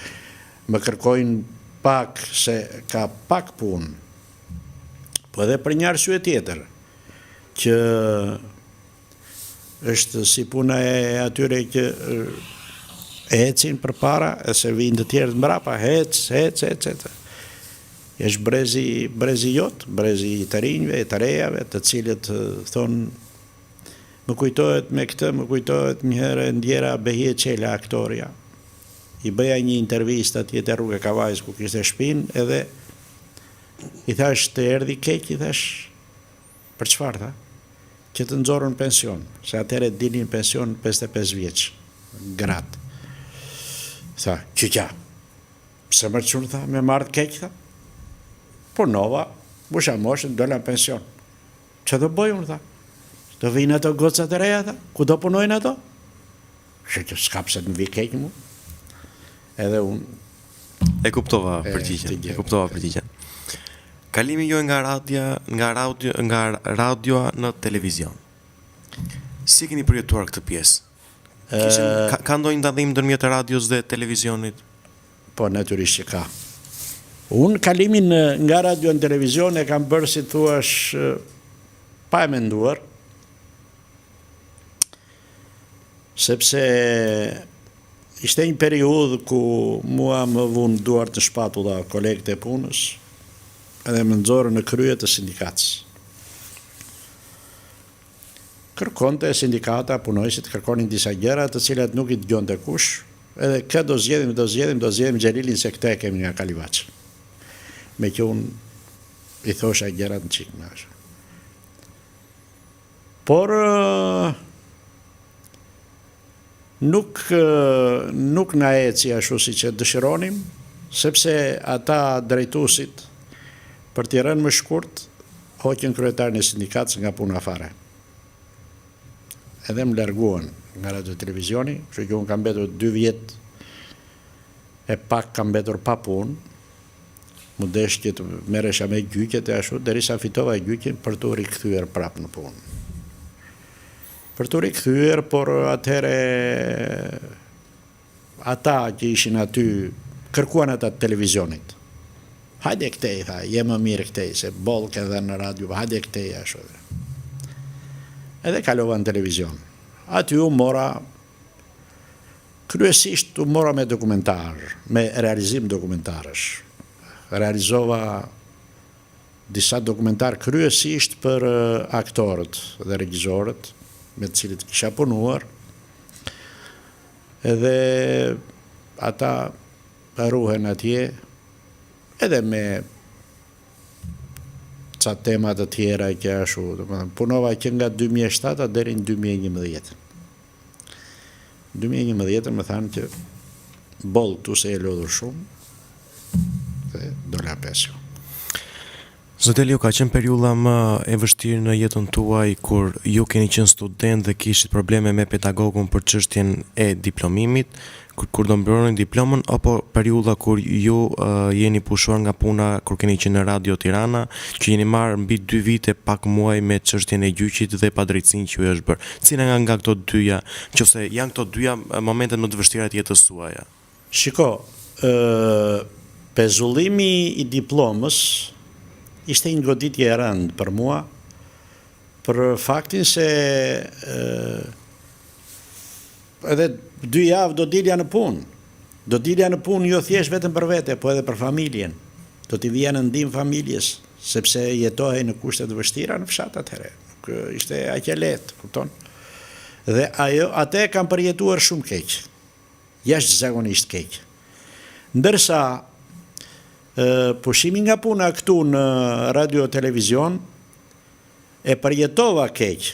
Më kërkojnë pak se ka pak punë. Po edhe për një arsye tjetër, që është si puna e atyre që ecin përpara, e se vinë të tjerë të mbrapa, ec. Është brezi jot, brezi i të rinjve, të rejave, të cilët thonë, më kujtohet një herë ndjera Behje Qela, aktoria. I bëja një intervistë atje te rruga Kavajës ku kishte shtëpinë, edhe i thash të erdhi keq, i thash, për çfarë tha? Që të nxorën pension, se atëherë dilin pension 55 vjeç, gratë. Tha, që pse më çun tha, me marrë keq tha? Punova, busha moshën, dola në pension. Që do bëj unë tha? Të vinë ato gocat e reja, ku do punojnë ato? Që s'ka pse të vi keq mu. Edhe unë... E kuptova përgjigjen. Kalimi jo nga radioa në televizion. Si keni përjetuar këtë pjesë? Ka ndonjë ndallim ndërmjet radios dhe televizionit? Po, natyrisht që ka. Unë kalimin nga radio në televizion e kam bërë si thuash pa e menduar, sepse ishte një periudhë ku mua më vunë duart në shpatulla kolegët e punës edhe më nxorën në krye të sindikatës. Kërkonte sindikata, punojësit kërkonin disa gjëra të cilat nuk i dëgjonte kush, edhe këtë do zgjedhim Xhelilin se këtë e kemi nga Kalivaçi. Me që unë i thosha gjërat në qikë me ashtë. Por nuk na eci ashtu si që dëshironim, sepse ata drejtuesit për t'i rënë më shkurt, hoqën kryetarin e sindikatës nga puna fare. Edhe më larguan nga radio televizioni, kështu që unë kam mbetur 2 vjet e pak kam mbetur pa punë, më desh që të merresha me gjyqjet e ashtu, derisa fitova gjyqin për të rikthyer prapë në punë. Për të rikthyer, por atëherë ata që ishin aty kërkuan ata të televizionit. Hajde këtej, tha, je më mirë këtej, se boll ke dhe në radio, hajde këtej ashtu. Edhe kalova në televizion. Aty u mora, kryesisht u mora me dokumentar, me realizim dokumentarësh. Realizova disa dokumentar kryesisht për aktorët dhe regjisorët me të cilët kisha punuar, edhe ata ruhen atje, edhe me ca tema të tjera që ashtu, punova që nga 2007 deri në 2011. 2011 më thanë që boll tu se e lodhur shumë, dhe dola pesio. Zot Elio, ka qenë periudha më e vështirë në jetën tuaj kur ju keni qenë student dhe kishit probleme me pedagogun për çështjen e diplomimit, kur do mbaronin diplomën, apo periudha kur ju jeni pushuar nga puna kur keni qenë në Radio Tirana, që jeni marrë mbi 2 vite pak muaj me çështjen e gjyqit dhe padrejtësinë që ju është bërë. Cila nga këto dyja, nëse janë këto dyja momentet më të vështira të jetës suaja? Shiko, pezullimi i diplomës ishte një goditje e rëndë për mua, për faktin se edhe 2 javë do dilja në punë. Do dilja në punë jo thjesht vetëm për vete, po edhe për familjen. Do t'i vija në ndihmë familjes, sepse jetohej në kushte të vështira në fshat atëherë. Nuk ishte aq e lehtë, kupton? Dhe atë kam përjetuar shumë keq. Jashtëzakonisht keq. Ndërsa pushimi nga puna këtu në radio televizion e përjetova keq,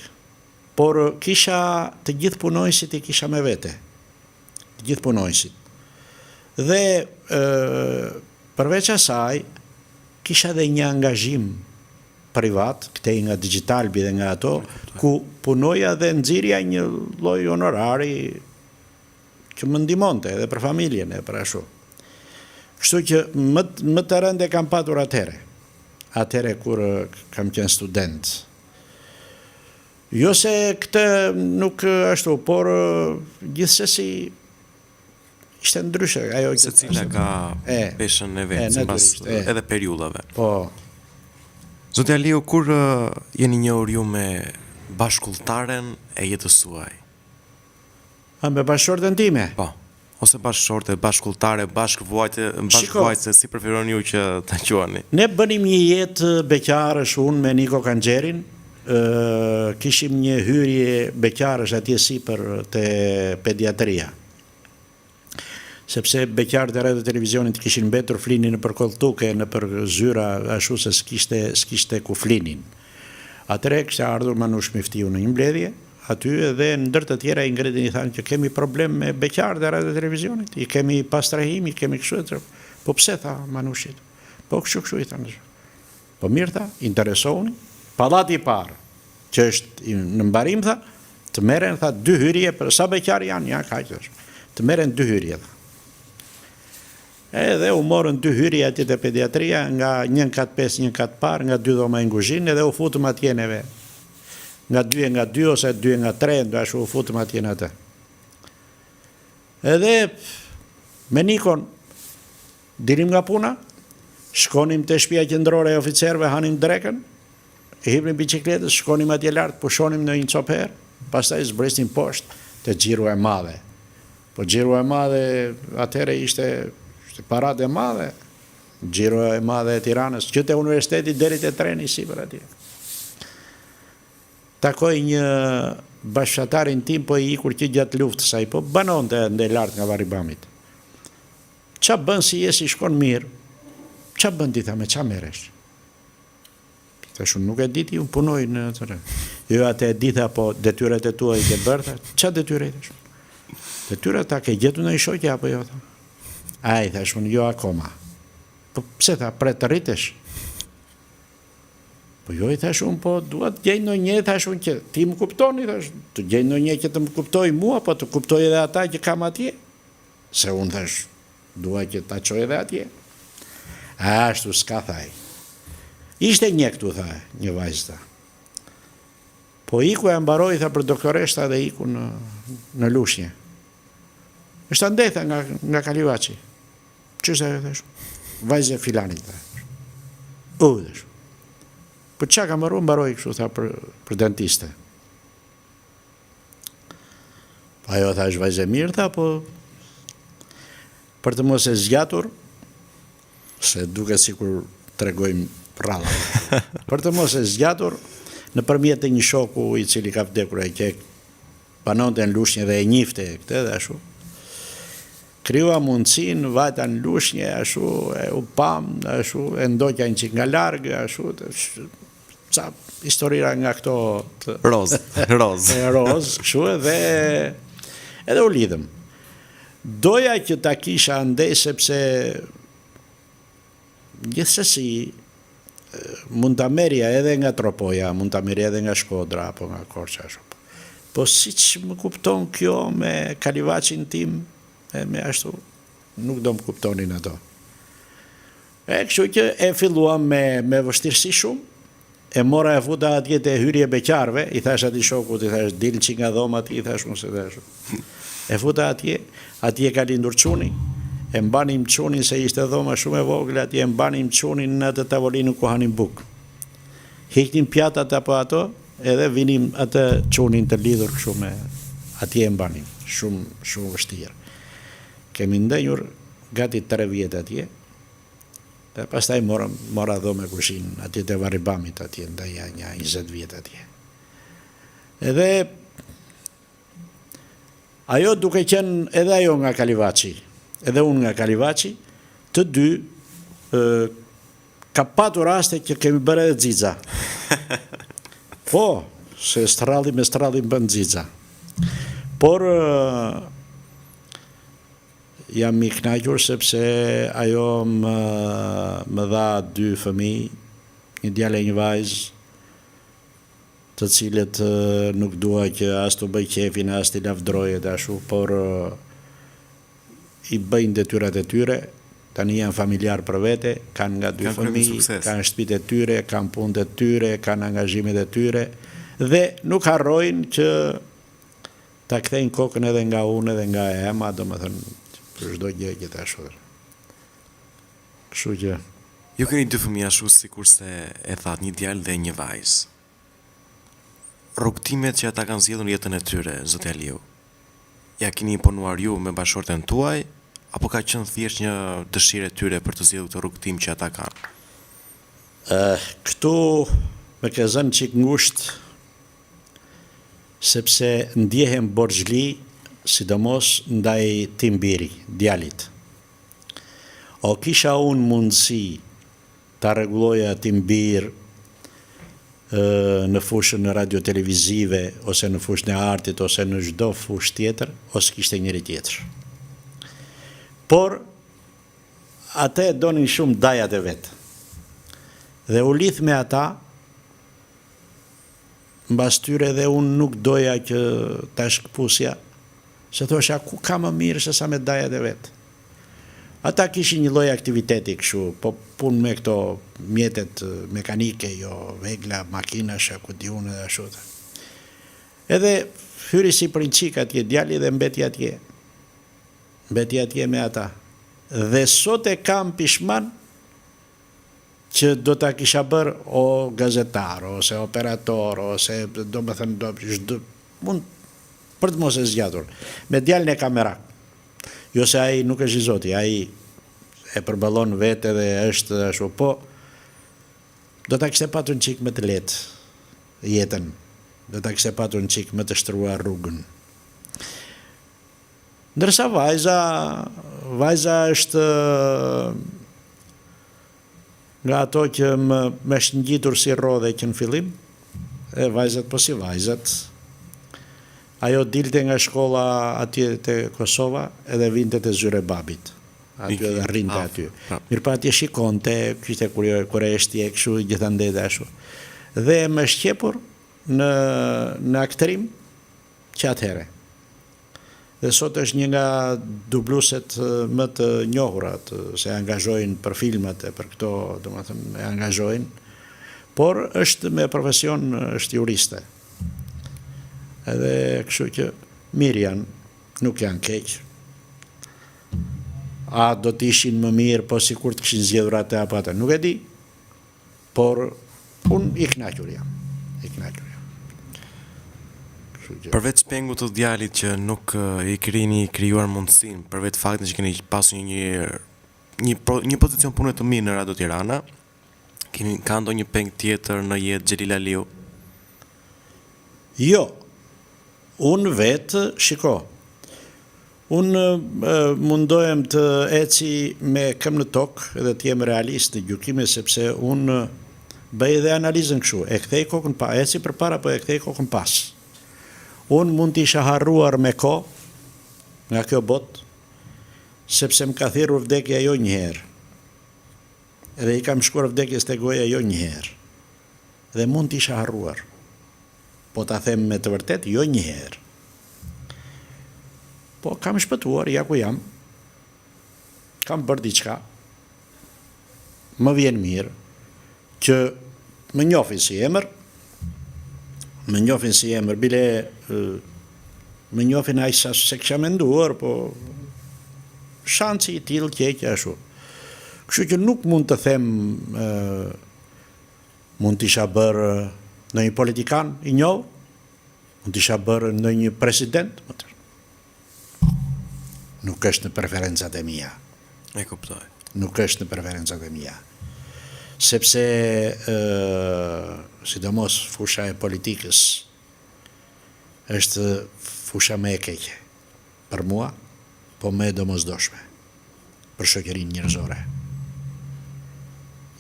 por kisha të gjithë punojësit i kisha me vete. Të gjithë punojësit. Dhe përveç asaj, kisha dhe një angazhim privat, këtej nga Digitalbi dhe nga ato, ku punoja dhe nxirja një lloj honorari që më ndihmonte edhe për familjen e për ashtu. Kështu që më të rënde kam patur atëhere kur kam qenë student. Jo se këtë nuk ashtu, por gjithsesi ishte ndryshe. Secila ka peshën e vetë, sipas edhe periudhave. Po. Zoti Aliu, kur jeni njohur ju me bashkëlltaren e jetës suaj? Me bashkëshorten time? Po. Ose bashkëshorte, bashkëlltare, bashkëvuajtëse, si preferoni ju që ta quani? Ne bënim një jetë beqarësh unë me Niko Kanxherin, kishim një hyrje beqarësh atje sipër te pediatria. Sepse beqarët e radio televizionit kishin mbetur flinin në për kolltuke, në për zyra, ashtu se s'kishte ku flinin. Atëre kishte ardhur Manush Miftiu në një mbledhje, aty edhe ndër të tjera i ngritin i thanë që kemi problem me beqarët e radio televizionit, i kemi pastrahim, i kemi kështu. Po pse, tha Manushit? Po kështu i thanë. Po mirë, tha, interesoni, pallati i parë që është në mbarim, tha, të merren, tha, 2 hyrje, për sa beqar janë, ja, kaq është, të merren 2 hyrje, tha. Edhe u morën 2 hyrje atje te pediatria, nga 1 kat 5, 1 kat parë, nga 2 dhoma në kuzhinë, edhe u futëm atje neve. Nga 2 ose 2 nga 3, do ashtu u futëm atje në atë. Edhe me Nikon dilim nga puna, shkonim te shtëpia qendrore e oficerëve, hanim drekën, e hipnim bicikletës, shkonim atje lart, pushonim në një coper, pastaj zbresnim poshtë te xhiru e madhe. Po xhiru e madhe atëherë ishte parate e madhe, xhiru e madhe e Tiranës, që te universiteti deri te treni sipër atje. Takoj një bashkëtarin tim, po i ikur që gjatë luftës ai, po banonte ndaj lart nga Varribamit. Qa bën si je, si shkon mirë? Qa bën ti, tha, me qa meresh? Thash, unë nuk e diti, unë punoj në tërë. Jo, atë e dita, po detyrat e tua i ke bërë, qa detyrat e shumë? Detyrat ta ke gjetu në i shokja, apo jo, tha? Ai, thash, unë jo akoma. Po pse, tha, pre të rritesh? Po jo, i thash, unë, po duat gjej në një, thash, unë, që ti më kuptoni, thash, të gjej në një që të më kuptoj mua, po të kuptoj edhe ata që kam atje. Se unë, thash, dua që ta qoj edhe atje. Ashtu s'ka, thaj. Ishte një këtu, tha, një vajzë, tha. Po iku e mbaroj, tha, për doktoreshta dhe iku në Lushnjë. Është andetha nga Kalivaçi. Ç'është ajo, thash? Vajzë e filanit, tha. Thash. Po çka ka mbaroj kështu, tha, për dentiste. Ajo, thash, vajzë e mirë, tha, po për të mos e zgjatur, se duke sikur tregojmë rralla. Për të mos e zgjatur, nëpërmjet një shoku i cili ka vdekur, ai që banonte në Lushnjë dhe e njifte këtë dhe ashtu. Kryua mundësin, vajta në Lushnjë, ashtu, e u pam, ashtu, e ndoqja një qik nga largë, ashtu, ca historira nga këto... Roz. Roz, kështu, edhe u lidhëm. Doja që ta kisha ndej, sepse gjithsesi mund ta merja edhe nga Tropoja, mund ta merja edhe nga Shkodra, apo nga Korça, ashtu. Po si që më kupton kjo me Kalivaçin tim, me ashtu, nuk do më kuptonin ato. Kështu që e filluam me vështirësi shumë, e mora e futa atje te hyrje beqarve, i thash ati shokut, i thash dilin që nga dhomat, i thash unë se thash. E futa atje ka lindur çuni, e mbanim çunin se ishte dhoma shumë e vogël, atje e mbanim çunin në atë tavolinë ku hanim buk. Hiknim pjatat apo ato, edhe vinim atë çunin të lidhur kështu me atje e mbanim, shumë vështirë. Kemi ndenjur gati 3 vjet atje, dhe pastaj mora dhomë kushin, atje te Varribamit atje, ndaj një 20 vjet atje. Edhe ajo duke qenë edhe ajo nga Kalivaçi, edhe unë nga Kalivaçi, të dy ka patur raste që kemi bërë edhe xixa. Po, se stralli me stralli bën xixa. Por jam i kënaqur sepse ajo më dha 2 fëmijë, një djalë e një vajzë, të cilët nuk dua që as të bëj qefin, as të lavdroje dhe ashtu, por i bëjnë detyrat e tyre, tani janë familjar për vete, kanë nga 2 fëmijë, kanë shtëpitë e tyre, kanë punët e tyre, kanë angazhimet e tyre, dhe nuk harrojnë që ta kthejnë kokën edhe nga unë edhe nga Ema, domethënë për çdo gjë që ta shoh. Kështu që ju keni 2 fëmijë ashtu sikurse e thatë, një djalë dhe një vajzë. Rrugtimet që ata kanë zgjedhur në jetën e tyre, zoti Aliu, ja keni imponuar ju me bashkëshorten tuaj, apo ka qenë thjesht një dëshirë e tyre për të zgjedhur këtë rrugtim që ata kanë? Këtu me ke zënë çik ngushtë, sepse ndjehem borxhli, sidomos ndaj Timbiri, djalit. O kisha unë mundësi ta rregulloja Timbir në fushën radio televizive, ose në fushën e artit, ose në çdo fushë tjetër, ose kishte njëri tjetër. Por, ate donin shumë dajat e vetë. Dhe u lidh me ata, mbas tyre dhe unë nuk doja që ta shkëpusja, se thosha ku ka më mirë se sa me dajat e vetë. Ata kishin një lloj aktiviteti kështu, po punë me këto mjetet mekanike, jo vegla, makinash, ku di unë dhe ashtu. Edhe hyri si princik atje djali dhe mbeti atje. Mbeti atje me ata. Dhe sot e kam pishman që do ta kisha bërë o gazetar, ose operator, ose do më thënë, mund për të mos e zgjatur. Me djalin e kamerak. Jo se ai nuk është i Zoti, ai e përballon vetë dhe është ashtu, po do ta kishte patur një çik më të lehtë jetën. Do ta kishte patur një çik më të shtruar rrugën. Ndërsa vajza është nga ato që më është ngjitur si rrodhe që në fillim, e vajzat po si vajzat. Ajo dilte nga shkolla atje te Kosova edhe vinte te zyre babit. Aty edhe rrinte aty. Mirëpo atje shikonte, kishte kurreshti e kështu gjithandej ashtu. Dhe më shqepur në aktrim që atëherë. Dhe sot është një nga dubluset më të njohura, se angazhojnë për filmat e për këto, domethënë e angazhojnë, por është me profesion, është juriste. Edhe kështu që mirë janë, nuk janë keq. A do të ishin më mirë, po sikur të kishin zgjedhur atë apo atë, nuk e di. Por unë i kënaqur jam. Përveç pengut të djalit që nuk i keni krijuar mundësinë, përveç faktit që keni pasur një pozicion pune të mirë në Radio Tirana, ka ndonjë peng tjetër në jetë Xhelil Aliu? Jo. Unë vetë, shiko, unë mundohem të eci me këmbë në tokë edhe të jem realist në gjykime, sepse unë bëj edhe analizën kështu, e kthej kokën pa, eci përpara, po e kthej kokën pas. Unë mund të isha harruar me kohë nga kjo botë, sepse më ka thirrur vdekja jo një herë. Edhe i kam shkuar vdekjes te goja jo një herë. Dhe mund të isha harruar. Po ta them me të vërtet, jo një herë. Po kam shpëtuar, ja ku jam. Kam bërë diçka. Më vjen mirë që më njohin si emër. Më njohin si emër, bile më njohin aq sa se kisha menduar, po shansi i tillë keq ashtu. Kështu që nuk mund të them mund të isha bërë në një politikan i njohur, mund të isha bërë në një president, nuk është në preferencat e mia. E kuptoj. Nuk është në preferencat e mia. Sepse, sidomos fusha e politikës, është fusha më e keqe. Për mua, po më e domosdoshme. Për shoqërinë njerëzore.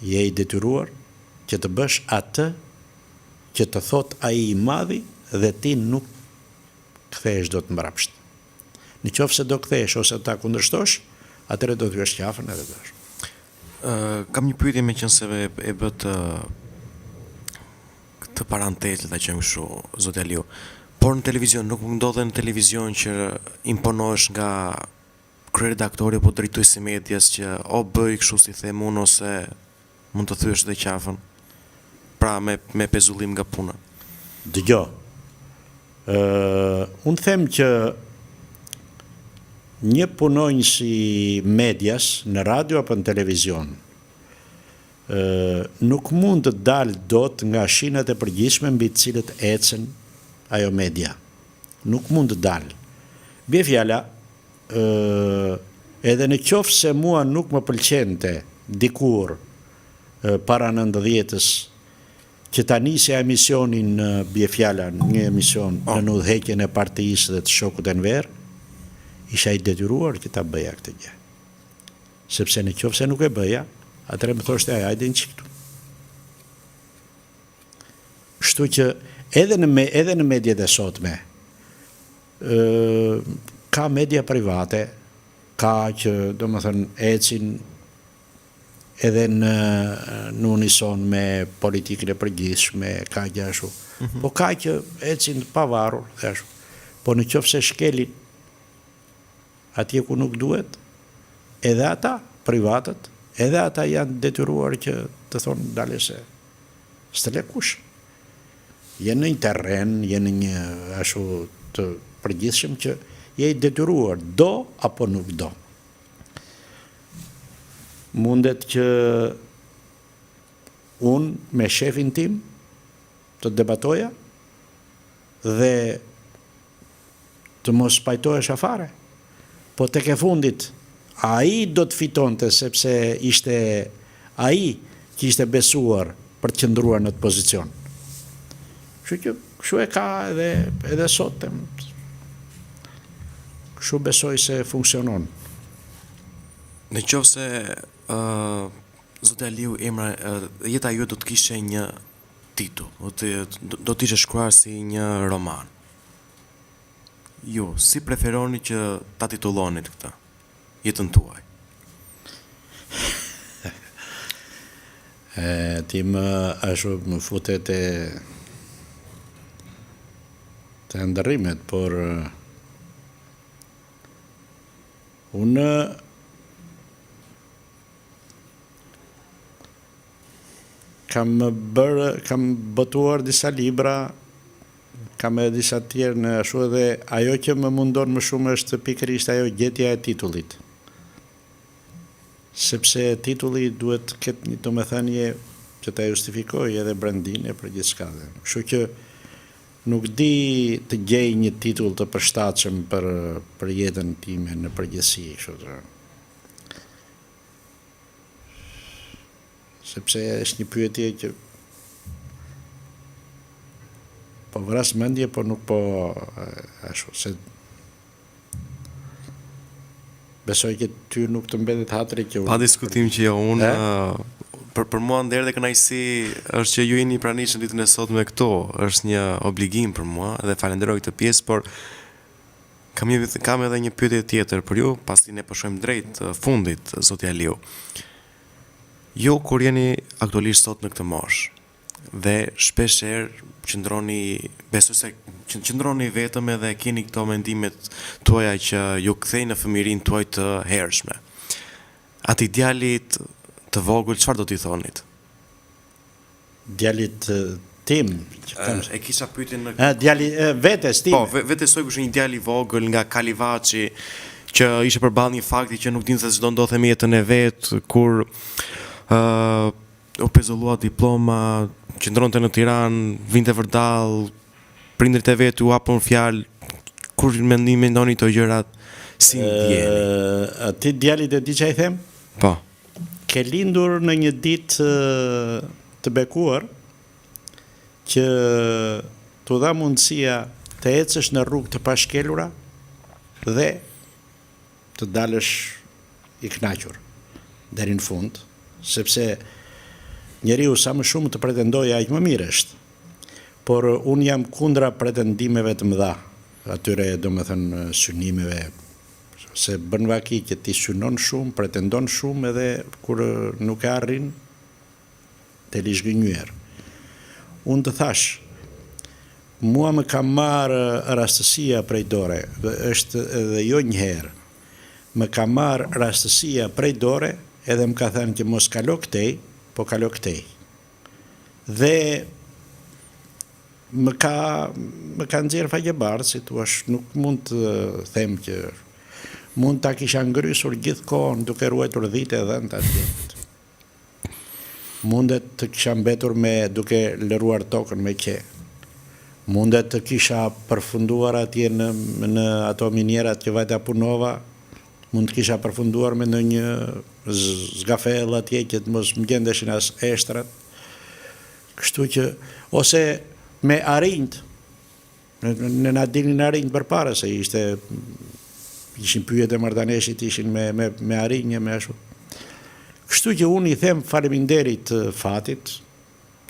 Je i detyruar që të bësh atë që të thot ai i madhi dhe ti nuk kthehesh dot mbrapsht. Në qoftë se do kthehesh ose ta kundërshtosh, atëherë do të kesh qafën edhe dash. Kam një pyetje meqense e bë këtë parantezë ta qemë kështu, zoti Aliu. Por në televizion nuk ndodhe në televizion që imponohesh nga kryeredaktori apo drejtuesi i medias që o bëj kështu si them unë ose mund të thyesh dhe qafën. Pra me pezullim nga puna. Dëgjoj. Unë them që një punonjës i medias në radio apo në televizion nuk mund të dalë dot nga shinat e përgjithshme mbi të cilët ecën ajo media. Nuk mund të dalë. Bie fjala, edhe në qoftë se mua nuk më pëlqente dikur para 90-s që ta nisja emisionin në bie fjala, një emision në udhëheqjen e partisë dhe të Shokut Enver, isha i detyruar që ta bëja këtë gjë. Sepse në qoftë se nuk e bëja, atëherë më thoshte hajde në çiktu. Kështu që edhe në mediat e sotme ka media private, ka që domethënë ecin edhe në unison me politikën e përgjithshme, ka gjë ashtu. Po ka që ecin të pavarur, ashtu. Po në qoftë se shkelin atje ku nuk duhet, edhe ata, privatët, edhe ata janë detyruar që të thonë dale se s'të lekush. Jenë në një terren, jenë në një ashtu të përgjithshëm që je i detyruar, do apo nuk do. Mundet që unë me shefin tim të debatoja dhe të mos pajtohesh afare. Po tek e fundit, ai do të fitonte sepse ishte ai që ishte besuar për të qëndruar në të pozicion. Kështu e ka edhe sot. Kështu besoj se funksionon. Në qoftë se Zoti Aliu jeta ju do të kishte një titull, do të ishte shkruar si një roman. Ju, si preferoni që ta titullonit këtë, jetën tuaj? Ti më futet të ndërrimet, por unë kam botuar disa libra, kam edhe disa tjerë në ashtu, dhe ajo që më mundon më shumë është pikërisht ajo gjetja e titullit. Sepse titulli duhet të ketë një domethënie që ta justifikojë edhe brandin e për gjithçka. Kështu që nuk di të gjej një titull të përshtatshëm për jetën time në përgjithësi, kështu. Sepse është një pyetje që po vras mendje, po nuk po ashtu, se besoj që ty nuk të mbetet hatri që unë... Pa diskutim që jo, unë për mua ndër dhe kënaqësi është që ju jeni pranishëm ditën e sotme këtu, është një obligim për mua dhe falenderoj këtë pjesë, por kam edhe një pyetje tjetër për ju, pasi ne po shkojmë drejt fundit, Zoti Aliu. Jo, kur jeni aktualisht sot në këtë moshë dhe shpeshherë besoj se qëndroni vetëm edhe keni këto mendimet tuaja që ju kthejnë në fëmijërinë tuaj të hershme. Ati djalit të vogël, çfarë do t'i thonit? Djalit tim, e kisha pyetjen në djali vetes tim. Po, vetesoj kush një djali i vogël nga Kalivaçi që ishte përballë një fakti që nuk dinte se ç'do ndodhte me jetën e vet, kur u pezullua diploma, qëndronte në Tiranë, vinte vërdall, prindrit e vet u hapën fjalë, kur mendoni këto gjërat, si ndjeni? Ti djalit e di çfarë i them? Po. Ke lindur në një ditë të bekuar që t'u dha mundësia të ecësh në rrugë të pashkelura dhe të dalësh i kënaqur deri në fund, sepse njeriu sa më shumë të pretendojë aq më mirë është. Por unë jam kundra pretendimeve të mëdha, atyre domethënë synimeve, se bën vaki që ti synon shumë, pretendon shumë edhe kur nuk e arrin të lishgënjyer. Unë të thash, mua më ka marrë rastësia prej dore, është edhe jo një herë, më ka marrë rastësia prej dore edhe më ka thënë që mos kalo këtej, po kalo këtej. Dhe më ka nxjerr faqebartë, si thua, nuk mund të them që mund ta kisha ngrysur gjithkohën duke ruajtur dhitë e dhënta atje. Mundet të kisha mbetur duke lëruar tokën me qe. Mundet të kisha përfunduar atje në ato minierat që vajta punova, mund të kisha përfunduar me ndonjë zgafell atje që të mos më gjendeshin as eshtrat. Kështu që, ose me arinjt, në na dilnin arinjt përpara, se ishin pyjet e marrëdhënieshit, ishin me arinje, me ashtu. Kështu që unë i them faleminderit fatit,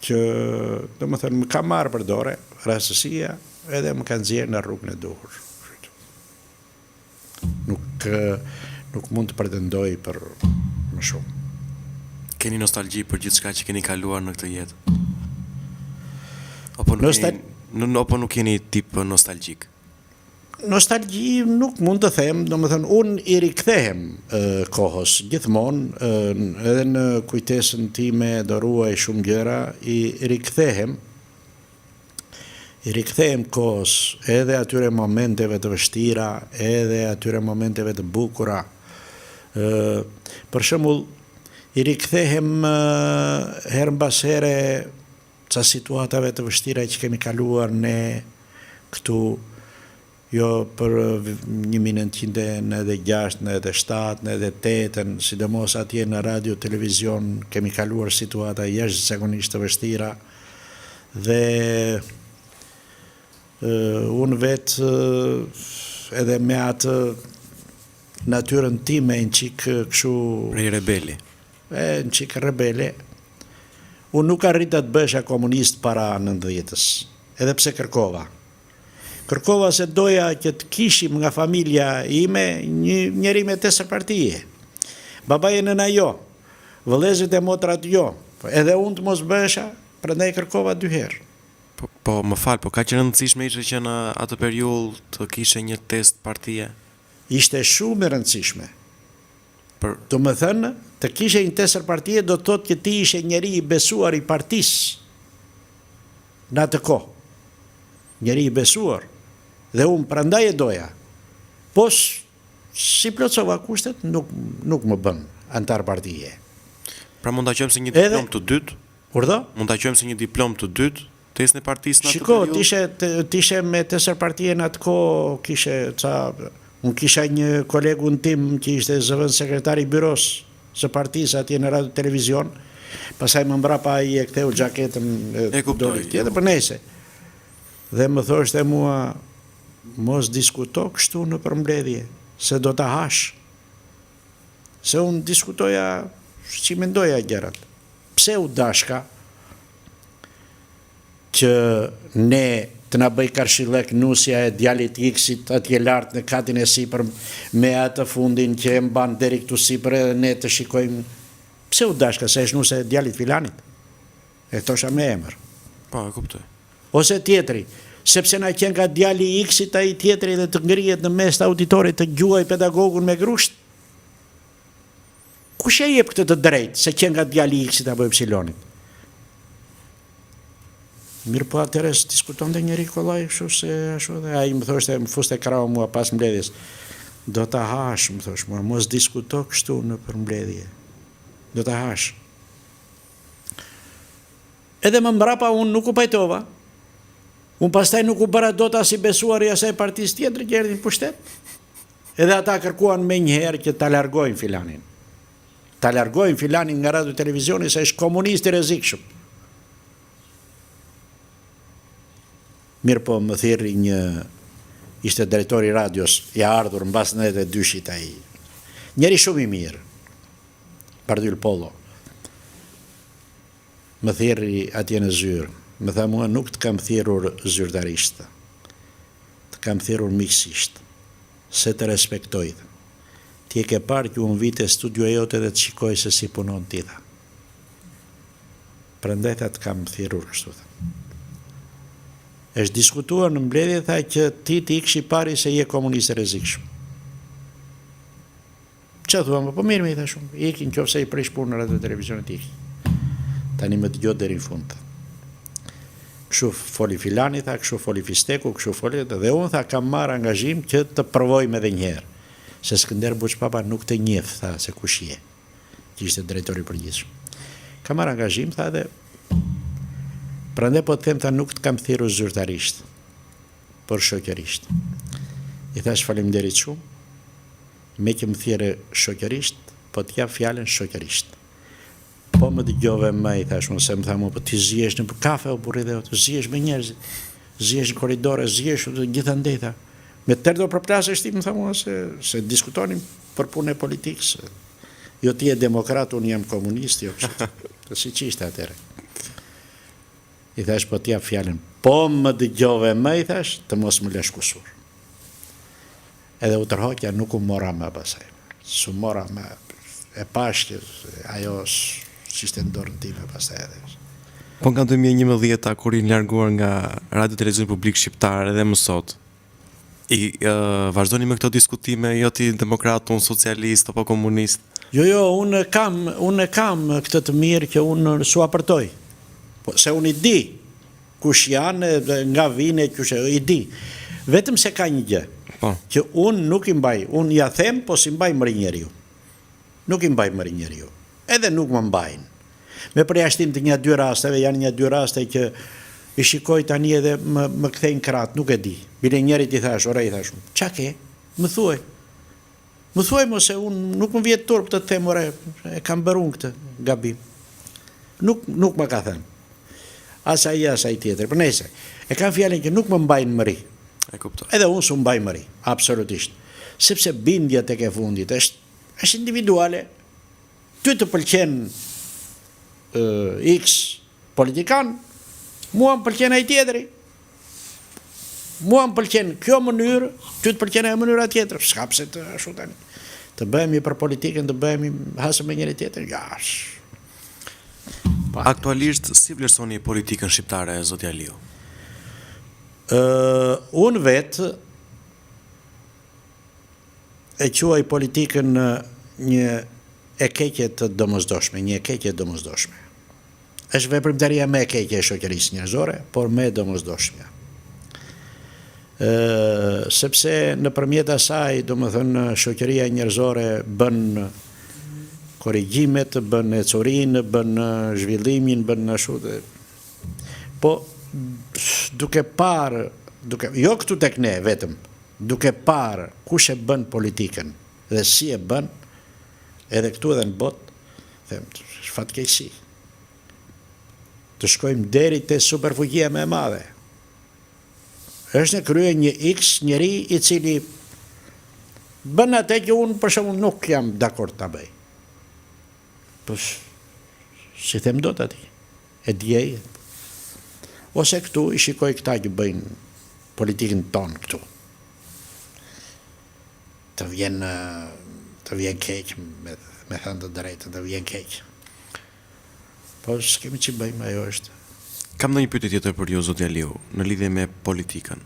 që domethënë më ka marrë për dore rastësia edhe më ka nxjerrë në rrugën e duhur. Nuk mund të pretendoj për më shumë. Keni nostalgji për gjithçka që keni kaluar në këtë jetë? Apo nuk keni tip nostalgjik? Nostalgji nuk mund të them, domethënë unë i rikthehem kohës gjithmonë, edhe në kujtesën time do ruaj shumë gjëra, i rikthehem kohës edhe atyre momenteve të vështira, edhe atyre momenteve të bukura. Për shembull, i rikthehem herë mbas here ca situatave të vështira që kemi kaluar ne këtu, jo për 1996, 97, 98, sidomos atje në radio, televizion, kemi kaluar situata jashtëzakonisht të vështira dhe unë vetë edhe me atë natyrën time në qikë këshu... Prej rebeli. Në qikë rebele. Unë nuk arrita të bësha komunist para 90-s, edhe pse kërkova. Kërkova se doja që të kishim nga familja ime njëri me 4 partije. Babaje nëna jo, vëllezërit e motrat jo, edhe unë të mos bësha, prandaj kërkova 2 herë. Po më fal, po ka që rëndësishme ishte që në atë periudhë të kishe një test partije? Ishte shumë e rëndësishme. Do më thënë, të kishe një 4 partije do të thotë që ti ishe njeri i besuar i partisë në atë kohë. Njeri i besuar. Dhe unë prandaj e doja. Po si plotësova kushtet, nuk më bën antar partije. Pra mund ta quajmë si një diplom të dytë? Urdhë? Mund ta quajmë si një diplom të dytë? Testin e partisë në atë periudhë? Shiko, tishe me 4 partije në atë kohë, kishe unë kisha një kolegun tim që ishte zëvend sekretari i byros së partisë atje në radio televizion, pastaj më mbrapa ai e ktheu xhaketën dorë tjetër, për nese. Dhe më thoshte mua, mos diskuto kështu në përmbledhje, se do ta hash. Se unë diskutoja që mendoja gjërat. Pse u dashka që ne të na bëj karshillek nusja e djalit X-it atje lart në katin e sipër me atë fundin që e mban deri këtu sipër edhe ne të shikojmë. Pse u dashka se është nusja e djalit filanit? E thosha me emër. Po, e kuptoj. Ose tjetri, sepse na qenë nga djali X-it ai tjetri dhe të ngrihet në mes të auditorit të gjuaj pedagogun me grusht. Kush e jep këtë të drejtë se qenë nga djali X-it apo Y-it? Mirë po atëherë diskuton dhe njëri kollaj kështu se ashtu dhe ai më thoshte, më fuste krau mua pas mbledhjes. Do ta hash, më thosh mua, mos diskuto kështu në përmbledhje. Do ta hash. Edhe më mbrapa unë nuk u pajtova. Unë pastaj nuk u bëra dot as i besuar i asaj partisë tjetër që erdhi në pushtet. Edhe ata kërkuan me njëherë që ta largojnë filanin. Ta largojnë filanin nga radio televizioni se është komunist i rrezikshëm. Mirë po më thirri ishte drejtori radios, i ardhur mbas 92-shit ai. Njeri shumë i mirë, Pardyl Pollo. Më thirri atje në zyrë, më tha mua nuk të kam thirrur zyrtarisht, të kam thirrur miqësisht, se të respektoj. Ti e ke parë që unë vite studio jote dhe të shikoj se si punon ti tha. Prandaj tha të kam thirrur kështu tha. Është diskutuar në mbledhje tha që ti ikshi pari se je komunist e rrezikshëm. Çfarë thua, po mirë më i tha shumë. Ikin nëse i prish punë në radio televizionit iki. Tani më dëgjoj deri në fund. Kështu foli filani tha, kështu foli Fisteku, kështu foli dhe unë tha kam marrë angazhim që të provojmë edhe një herë. Se Skënder Buçpapa nuk të njeh tha se kush je. Që ishte drejtori i përgjithshëm. Kam marrë angazhim tha dhe prandaj po të them ta nuk të kam thirrur zyrtarisht, por shoqërisht. I thash faleminderit shumë, me që më thirrë shoqërisht, po të jap fjalën shoqërisht. Po më dëgjove më, i thash unë, se më tha mua, po ti zihesh në kafe o burri dhe të zihesh me njerëzit, zihesh në korridore, zihesh gjithandej tha. Me tërë do përplasësh ti, më tha mua, se diskutonim për punë e politikës. Jo ti je demokrat, unë jam komunist, jo kështu. Si që ishte atëre. I thash, po t'jap fjalën, po më dëgjove më, i thash, të mos më lësh kusur. Edhe u tërhoqja nuk u mora më pasaj. Su mora më, e pashkë, ajo që ishte ndorën time pastaj edhe. Po nga 2011 kur i larguar nga Radio Televizion Publik Shqiptar edhe më sot, vazhdoni me këto diskutime, jo ti demokrat, unë socialist apo komunist? Jo, unë kam këtë të mirë që unë s'u apërtoj. Se unë i di kush janë dhe nga vine kush i di. Vetëm se ka një gjë, që unë nuk i mbaj, unë ja them, po si mbaj mëri njeriu. Nuk i mbaj mëri njeriu. Edhe nuk më mbajnë. Me përjashtim të një dy rasteve, janë një dy raste që i shikoj tani edhe më kthejnë kratë, nuk e di. Bile njerit i thash, ora i thash, qa ke? Më thuaj. Më thuaj mo se unë nuk më vjetë turp të them, ora, e kam bërun këtë gabim. Nuk më ka thënë. Asa i tjetër, për nese. E kam fjallin që nuk më mbajnë mëri. Edhe unë su mbaj mëri, absolutisht. Sepse bindja tek e fundit është individuale. Ty të pëlqen X politikan, mua më pëlqen ai tjetëri. Mua më pëlqen kjo mënyrë, ty të pëlqen e mënyra tjetër. S'ka pse të ashtu tani. Të bëhemi për politikën, të bëhemi hasëm me njëri tjetër. Aktualisht, si vlerësoni politikën shqiptare, zotja Liu? Unë vetë e quaj politikën një e keqe të domosdoshme, një e keqe domosdoshme. Është veprimtaria më e keqe e shoqërisë njerëzore, por më e domosdoshme. Sepse nëpërmjet asaj, domethënë, shoqëria njerëzore bën korrigjimet, bën ecurinë, bën zhvillimin, bën ashtu. Po duke parë, jo këtu tek ne vetëm, duke parë kush e bën politikën dhe si e bën, edhe këtu edhe në botë, them, fatkeqësi. Të shkojmë deri te superfuqia më e madhe. Është në krye një X njeri i cili bën atë që unë për shembull nuk jam dakord ta bëj. Po si them dot aty? E djej. Ose këtu i shikoj këta që bëjnë politikën tonë këtu. Të vjen keq, me thënë të drejtën, të vjen keq. Po s'kemi që bëjmë, ajo është. Kam në një pyetje tjetër për ju, zotja Liu, në lidhje me politikën.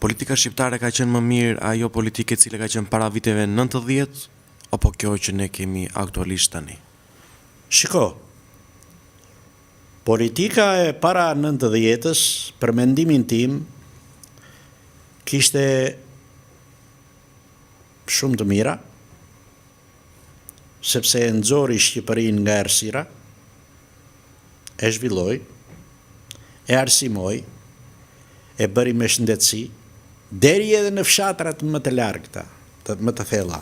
Politika shqiptare ka qenë më mirë ajo politike e cila ka qenë para viteve 90, apo kjo që ne kemi aktualisht tani? Shiko, politika e para 90-s, për mendimin tim, kishte shumë të mira, sepse e nxori Shqipërinë nga errësira, e zhvilloi, e arsimoi, e bëri me shëndetësi, deri edhe në fshatrat më të largëta, më të thella.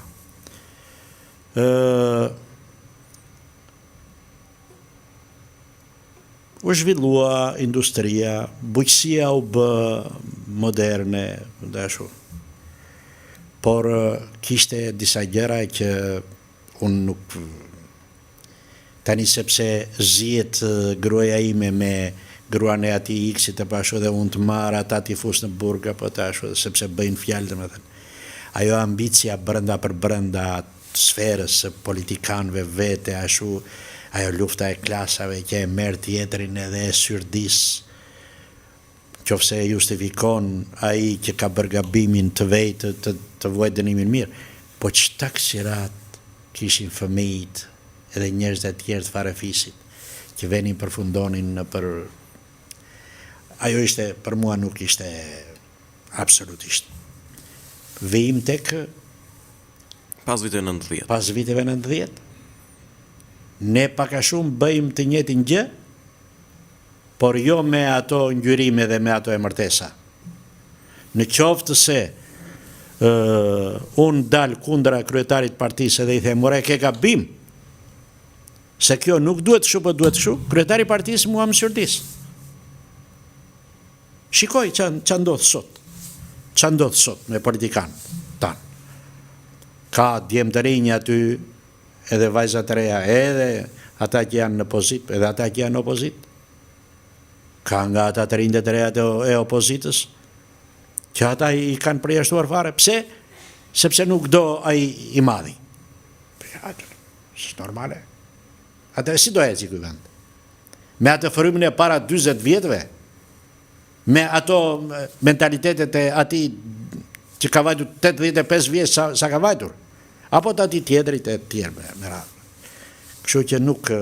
U zhvillua industria, bujqësia u bë moderne, dhe ashtu. Por kishte disa gjëra që unë nuk... Tani sepse zihet gruaja ime me gruan e atij X-it të pashu dhe unë të marr ata t'i fus në burg apo të ashtu, sepse bëjnë fjalë, domethënë. Ajo ambicia brenda për brenda sferës së politikanëve vete, ashtu, ajo lufta e klasave që e merr tjetrin edhe e syrdis, qofse e justifikon ai që ka bërë gabimin të vejtë të vuaj dënimin mirë, po çta ksirat kishin fëmijët edhe njerëz të tjerë të farefisit që venin përfundonin në për... Ajo ishte, për mua nuk ishte absolutisht. Vijim tek... Pas viteve 90. Pas viteve 90. Ne paka shumë bëjmë të njëjtin gjë, por jo me ato ngjyrime dhe me ato emërtesa. Në qoftë se unë dal kundra kryetarit partisë dhe i them, ore, ke gabim, se kjo nuk duhet shu, po duhet shu, kryetari partisë mua më syrdis. Shikoj që ndodhë sot. Që ndodhë sot me politikanë tanë. Ka djemë të rinjë aty, edhe vajzat të reja, edhe ata që janë në pozit, edhe ata që janë në opozit. Ka nga ata të rinjë të reja e opozitës, që ata i kanë përjashtuar fare. Pse? Sepse nuk do ai i madhi. Është normale. Atëherë si do eci ky vend? Me atë frymin e para 40 vjetëve, me ato mentalitetet e atij që ka vajtur 85 vjeç sa ka vajtur, apo të atij tjetrit e tjerë me radhë. Kështu që nuk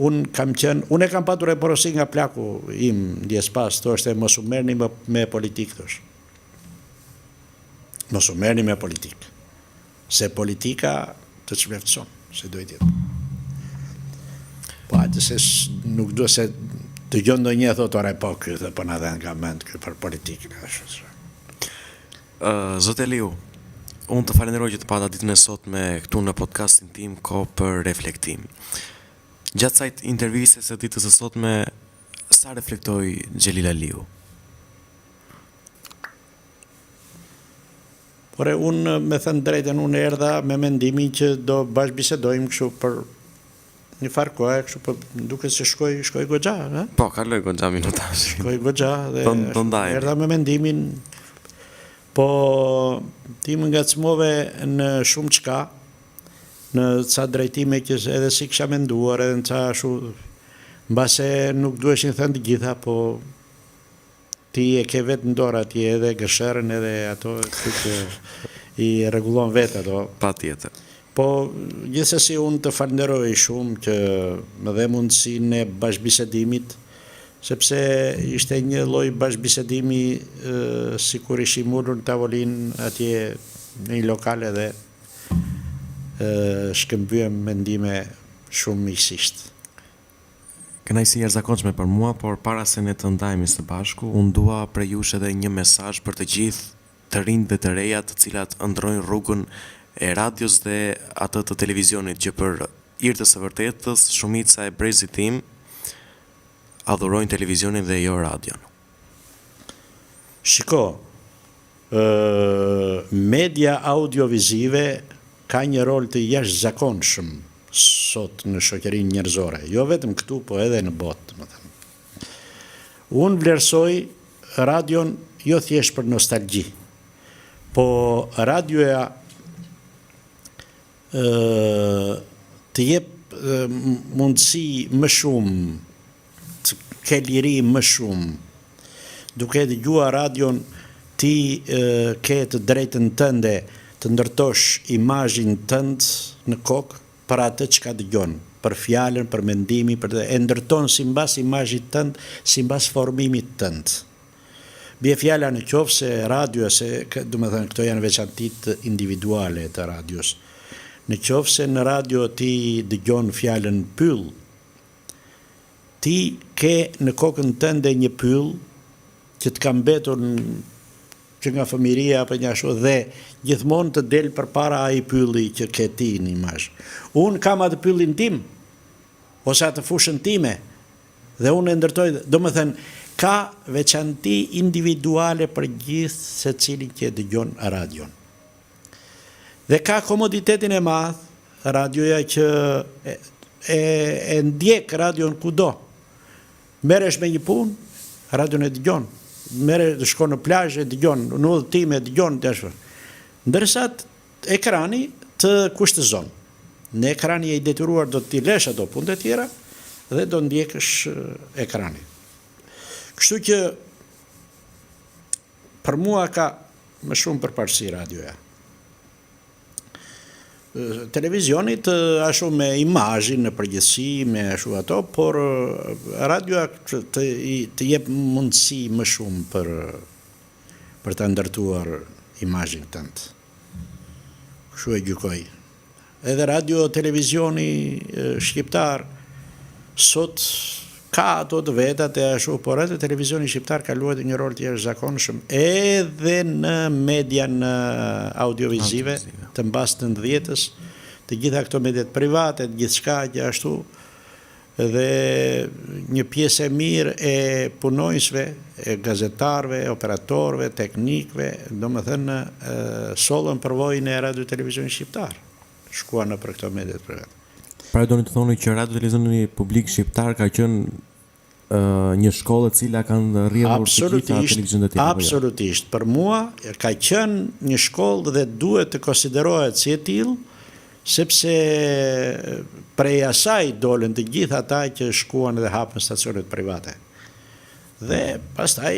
unë e kam patur e porosi nga plaku im ndjes pas, thoshte mos u merrni me politikë, thosh. Mos u merrni me politikë. Se politika të çmefton, se do të jetë. Po atë se nuk do se të gjon ndonjë thotë ora po ky dhe po na dhan nga mend ky për politikën ashtu. Zot Eliu, unë të falenderoj që të pata ditën e sotme këtu në podcastin tim Kohë për reflektim. Gjatë kësaj interviste së ditës së sotme, sa reflektoi Xhelil Aliu? Por unë me thënë drejtën, unë erdha me mendimin që do bashkëbisedojmë kështu për një farë kohë, kështu po duket se shkoj goxha, ha? Po, kaloj goxha minutash. Shkoj goxha dhe erdha me mendimin, po ti më ngacmove në shumë çka, në ca drejtime që edhe si kisha menduar, edhe në ca ashtu, mbase nuk duheshin thënë të gjitha, po ti e ke vetë në dorë atje edhe gësherën edhe ato që i rregullon vetë ato. Patjetër. Po gjithsesi unë të falenderoj shumë që më dhe mundësinë e bashkëbisedimit, sepse ishte një lloj bashkëbisedimi sikur ishim ulur në tavolinë atje në një lokal edhe shkëmbyem mendime shumë miqësisht. Kënaqësi e jashtëzakonshme për mua, por para se ne të ndajemi së bashku, unë dua prej jush edhe një mesazh për të gjithë të rinjtë dhe të reja të cilat ndrojnë rrugën e radios dhe atë të televizionit, që për hir të së vërtetës shumica e brezit tim adhurojnë televizionin dhe jo radion. Shiko, media audiovizive ka një rol të jashtëzakonshëm sot në shoqërinë njerëzore, jo vetëm këtu, po edhe në botë, më thënë. Unë vlerësoj radion jo thjesht për nostalgji, po radioja të jep mundësi më shumë, të ke liri më shumë, duke dëgjuar radion ti ke të drejtën tënde të ndërtosh imazhin tënd në kokë për atë që ka dëgjon, për fjalën, për mendimin, e ndërton simbas imazhit tënd, simbas formimit tënd. Bie fjala në qoftë se radio, do të thënë këto janë veçantitë individuale të radios. Në qoftë se në radio ti dëgjon fjalën pyll, ti ke në kokën tënde një pyll që të ka mbetur që nga fëmiria apo një ashtu, dhe gjithmonë të del përpara ai pylli që ke ti në imazh. Unë kam atë pyllin tim, ose atë fushën time, dhe unë e ndërtoj, do më thënë, ka veçanti individuale për gjithë se cilin që dëgjon radion. Dhe ka komoditetin e madh, radioja që e ndjek radion kudo. Merresh me një punë, radion e dëgjon. Shkon në plazh e dëgjon, në udhëtim e dëgjon, ndërsa ekrani të kushtëzon. Në ekrani e i detyruar do t'i lesh ato punët e tjera dhe do ndjekësh ekrani. Kështu që për mua ka më shumë përparësi radioja. Televizionit ashtu me imazhin në përgjithësi, me ashtu ato, por radioja të jep mundësi më shumë për të ndërtuar imazhin tënd. Kështu e gjykoj. Edhe radio, televizioni shqiptar sot ka ato të vetat e ashtu, por edhe televizioni shqiptar ka luajtur një rol të jashtëzakonshëm edhe në median audiovizive të mbas të 90-s, të gjitha këto mediat private, gjithçka që ashtu, dhe një pjesë e mirë e punojësve, e gazetarëve, operatorëve, teknikëve, domethënë sollën përvojën e radio televizionit shqiptar, shkuan në për këto mediat private. Pra doni të thoni që radio televizioni publik shqiptar ka qenë një shkollë e cila kanë rrjedhur të gjitha televizionet e tjera. Absolutisht. Për mua ka qenë një shkollë dhe duhet të konsiderohet si e tillë, sepse prej asaj dolën të gjithë ata që shkuan dhe hapën stacionet private. Dhe pastaj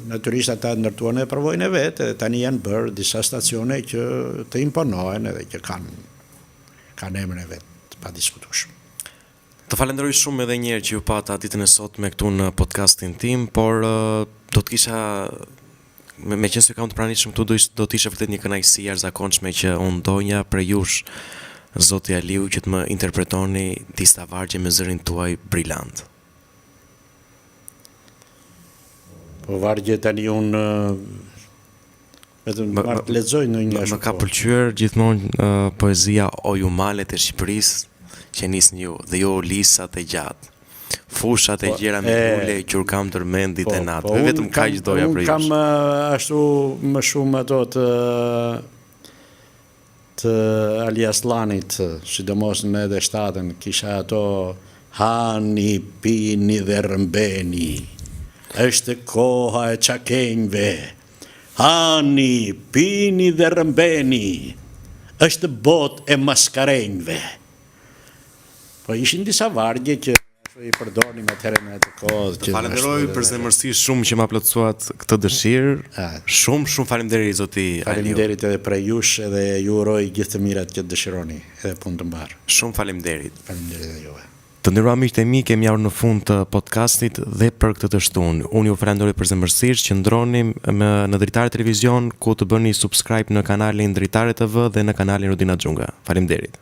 natyrisht ata ndërtuan edhe përvojën e vetë, dhe tani janë bërë disa stacione që të imponohen edhe që kanë emrin e vetë pa diskutueshëm. Të falenderoj shumë edhe një herë që ju pata ditën e sotme këtu në podcastin tim, por do të kisha me qenë se kam të pranishëm këtu do të isha vërtet një kënaqësi jashtëzakonshme që unë doja për jush Zoti Aliu që të më interpretoni disa vargje me zërin tuaj brillant. Po vargje tani unë vetëm të lexoj në një Më ka pëlqyer gjithmonë poezia O ju malet e Shqipërisë që nisni ju dhe jo lisat e gjatë. Fushat e gjera me ule që kam tërmendit e natë. Vetëm kaq doja për ju. Unë kam ashtu më shumë ato të Ali Aslanit, sidomos në edhe shtatën, kisha ato hani, pini dhe rëmbeni, është koha e çakenjve, hani, pini dhe rëmbeni, është bot e maskarenjve. Po ishin disa vargje që i përdornim atëherë në atë kohë. Të falenderoj për zemërsisht shumë që ma plotësuat këtë dëshirë. Shumë faleminderit Zoti Aliu. Faleminderit edhe për jush edhe ju uroj gjithë të mirat që dëshironi edhe punë të mbarë. Shumë faleminderit. Faleminderit edhe juve. Të nderuar miqtë e mi, kemi ardhur në fund të podcastit dhe për këtë të shtunë. Unë ju falenderoj për zemërsisht që ndronim në Dritare Televizion ku të bëni subscribe në kanalin Dritare TV dhe në kanalin Rudina Xhunga. Faleminderit.